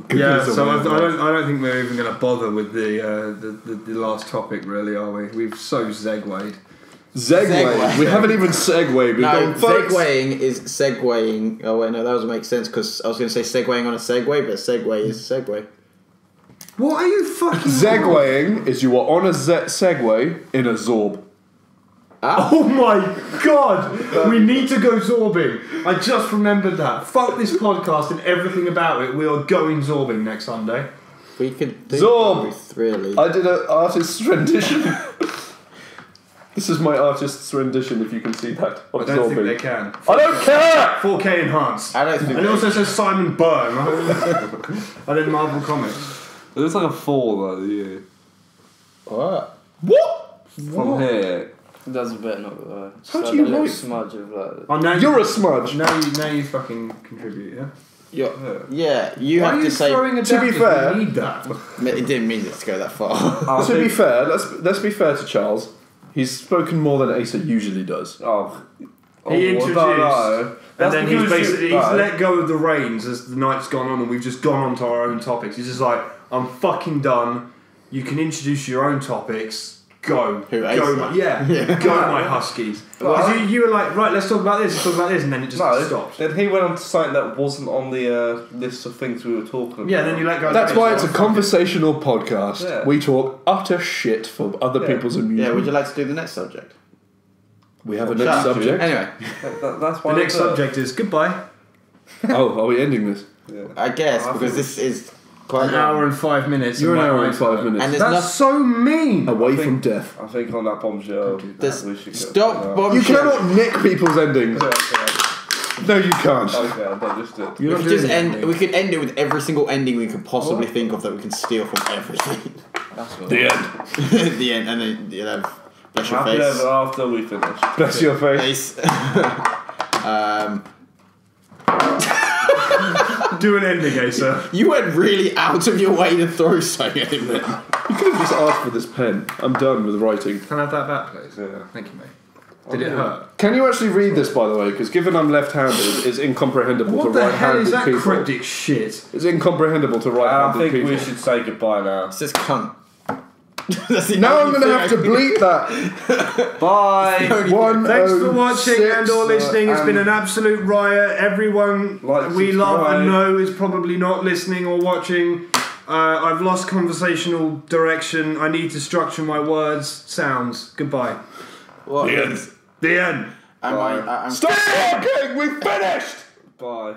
C: Google
A: Yeah,
C: is a
A: so I
C: website.
A: don't think we're even going to bother with the last topic, really, are we? We've so segued.
C: Segway. We haven't even segued. We've
D: No,
C: gone, folks.
D: segwaying is segueing. Oh wait, no, that doesn't make sense because I was going to say segueing on a Segway, but Segway is Segway.
A: What are you fucking...
C: Segwaying is you are on a Segway in a Zorb.
A: Oh my god! We need to go zorbing. I just remembered that. Fuck this podcast and everything about it. We are going zorbing next Sunday.
D: We could do
C: Zorb.
D: both, really.
C: I did an artist's rendition. This is my artist's rendition, if you can see that.
A: I don't think they can.
C: I don't care!
A: 4K enhanced.
D: I don't think.
A: And it also says Simon Byrne. I did Marvel Comics.
B: it looks like a fall though. Yeah.
D: What?
C: What?
B: From here.
F: It does a bit, not gonna lie.
C: How
F: Just
C: do you
F: a little
C: like-
F: smudge of like.
A: Oh, now
C: You're a smudge.
A: Now you fucking contribute, yeah?
D: You
A: Why
D: have
A: are you
D: to say.
A: throwing a
C: To be
A: jab if
C: fair-
A: you need that?
D: It didn't mean it to go that far.
C: To be fair, let's be fair to Charles. He's spoken more than Asa usually does.
A: He introduced, and then he's basically he's
B: right.
A: let go of the reins as the night's gone on, and we've just gone on to our own topics. He's just like, I'm fucking done. You can introduce your own topics. Go,
D: Who,
A: go,
D: Asa?
A: go, my Huskies. Because you were like, right, let's talk about this, and then it just stopped.
B: Then he went on to something that wasn't on the list of things we were talking about.
A: Yeah, then you let go.
C: That's why it's a conversational podcast.
B: Yeah.
C: We talk utter shit for other people's amusement.
D: Yeah, would you like to do the next subject?
C: We have a next subject.
D: Anyway,
B: That's why
A: The next subject is goodbye.
C: Oh, are we ending this?
D: I guess because this is quite
A: An hour and 5 minutes.
C: You're an
A: and my
C: hour and
A: eyes
C: 5
A: hurt.
C: minutes.
D: And there's
A: That's so mean.
C: Away from death.
B: I think on that bombshell, we should
D: Stop
B: go.
D: bombshell.
C: You cannot nick people's endings. No, you can't.
B: Okay, I'll just do it.
A: You're
D: We
A: not
D: could just
A: doing
D: end.
A: it,
D: We could end it with every single ending we could possibly think of that we can steal from everything.
F: That's what
C: The end.
D: At the end, and then you'll have bless your
B: Happy
D: face.
B: ever after we finish.
C: Bless your face.
D: Face.
A: Do an ending, Asa.
D: You went really out of your way to throw something at him. Then.
C: You could have just asked for this pen. I'm done with writing.
A: Can I have that back, please?
B: Yeah.
A: Thank you, mate. Did it hurt?
C: Can you actually read this, by the way? Because given I'm left-handed, it's incomprehensible
A: What
C: to
A: the hell
C: right-handed
A: is that
C: people.
A: cryptic shit?
C: It's incomprehensible to
B: I
C: right-handed
B: think
C: people.
B: we should say goodbye now.
D: It says cunt. That's the
C: Now I'm
D: only
C: going to
D: thing
C: have to
D: I can-
C: bleep that.
B: Bye!
A: Thanks for watching
C: 106,
A: and or listening. It's been an absolute riot. Everyone
B: Like,
A: we love
B: subscribe.
A: and know is probably not listening or watching. I've lost conversational direction. I need to structure my words. Sounds. Goodbye.
D: What?
C: The end.
A: The end.
D: I'm
C: Stop talking! We finished!
B: Bye.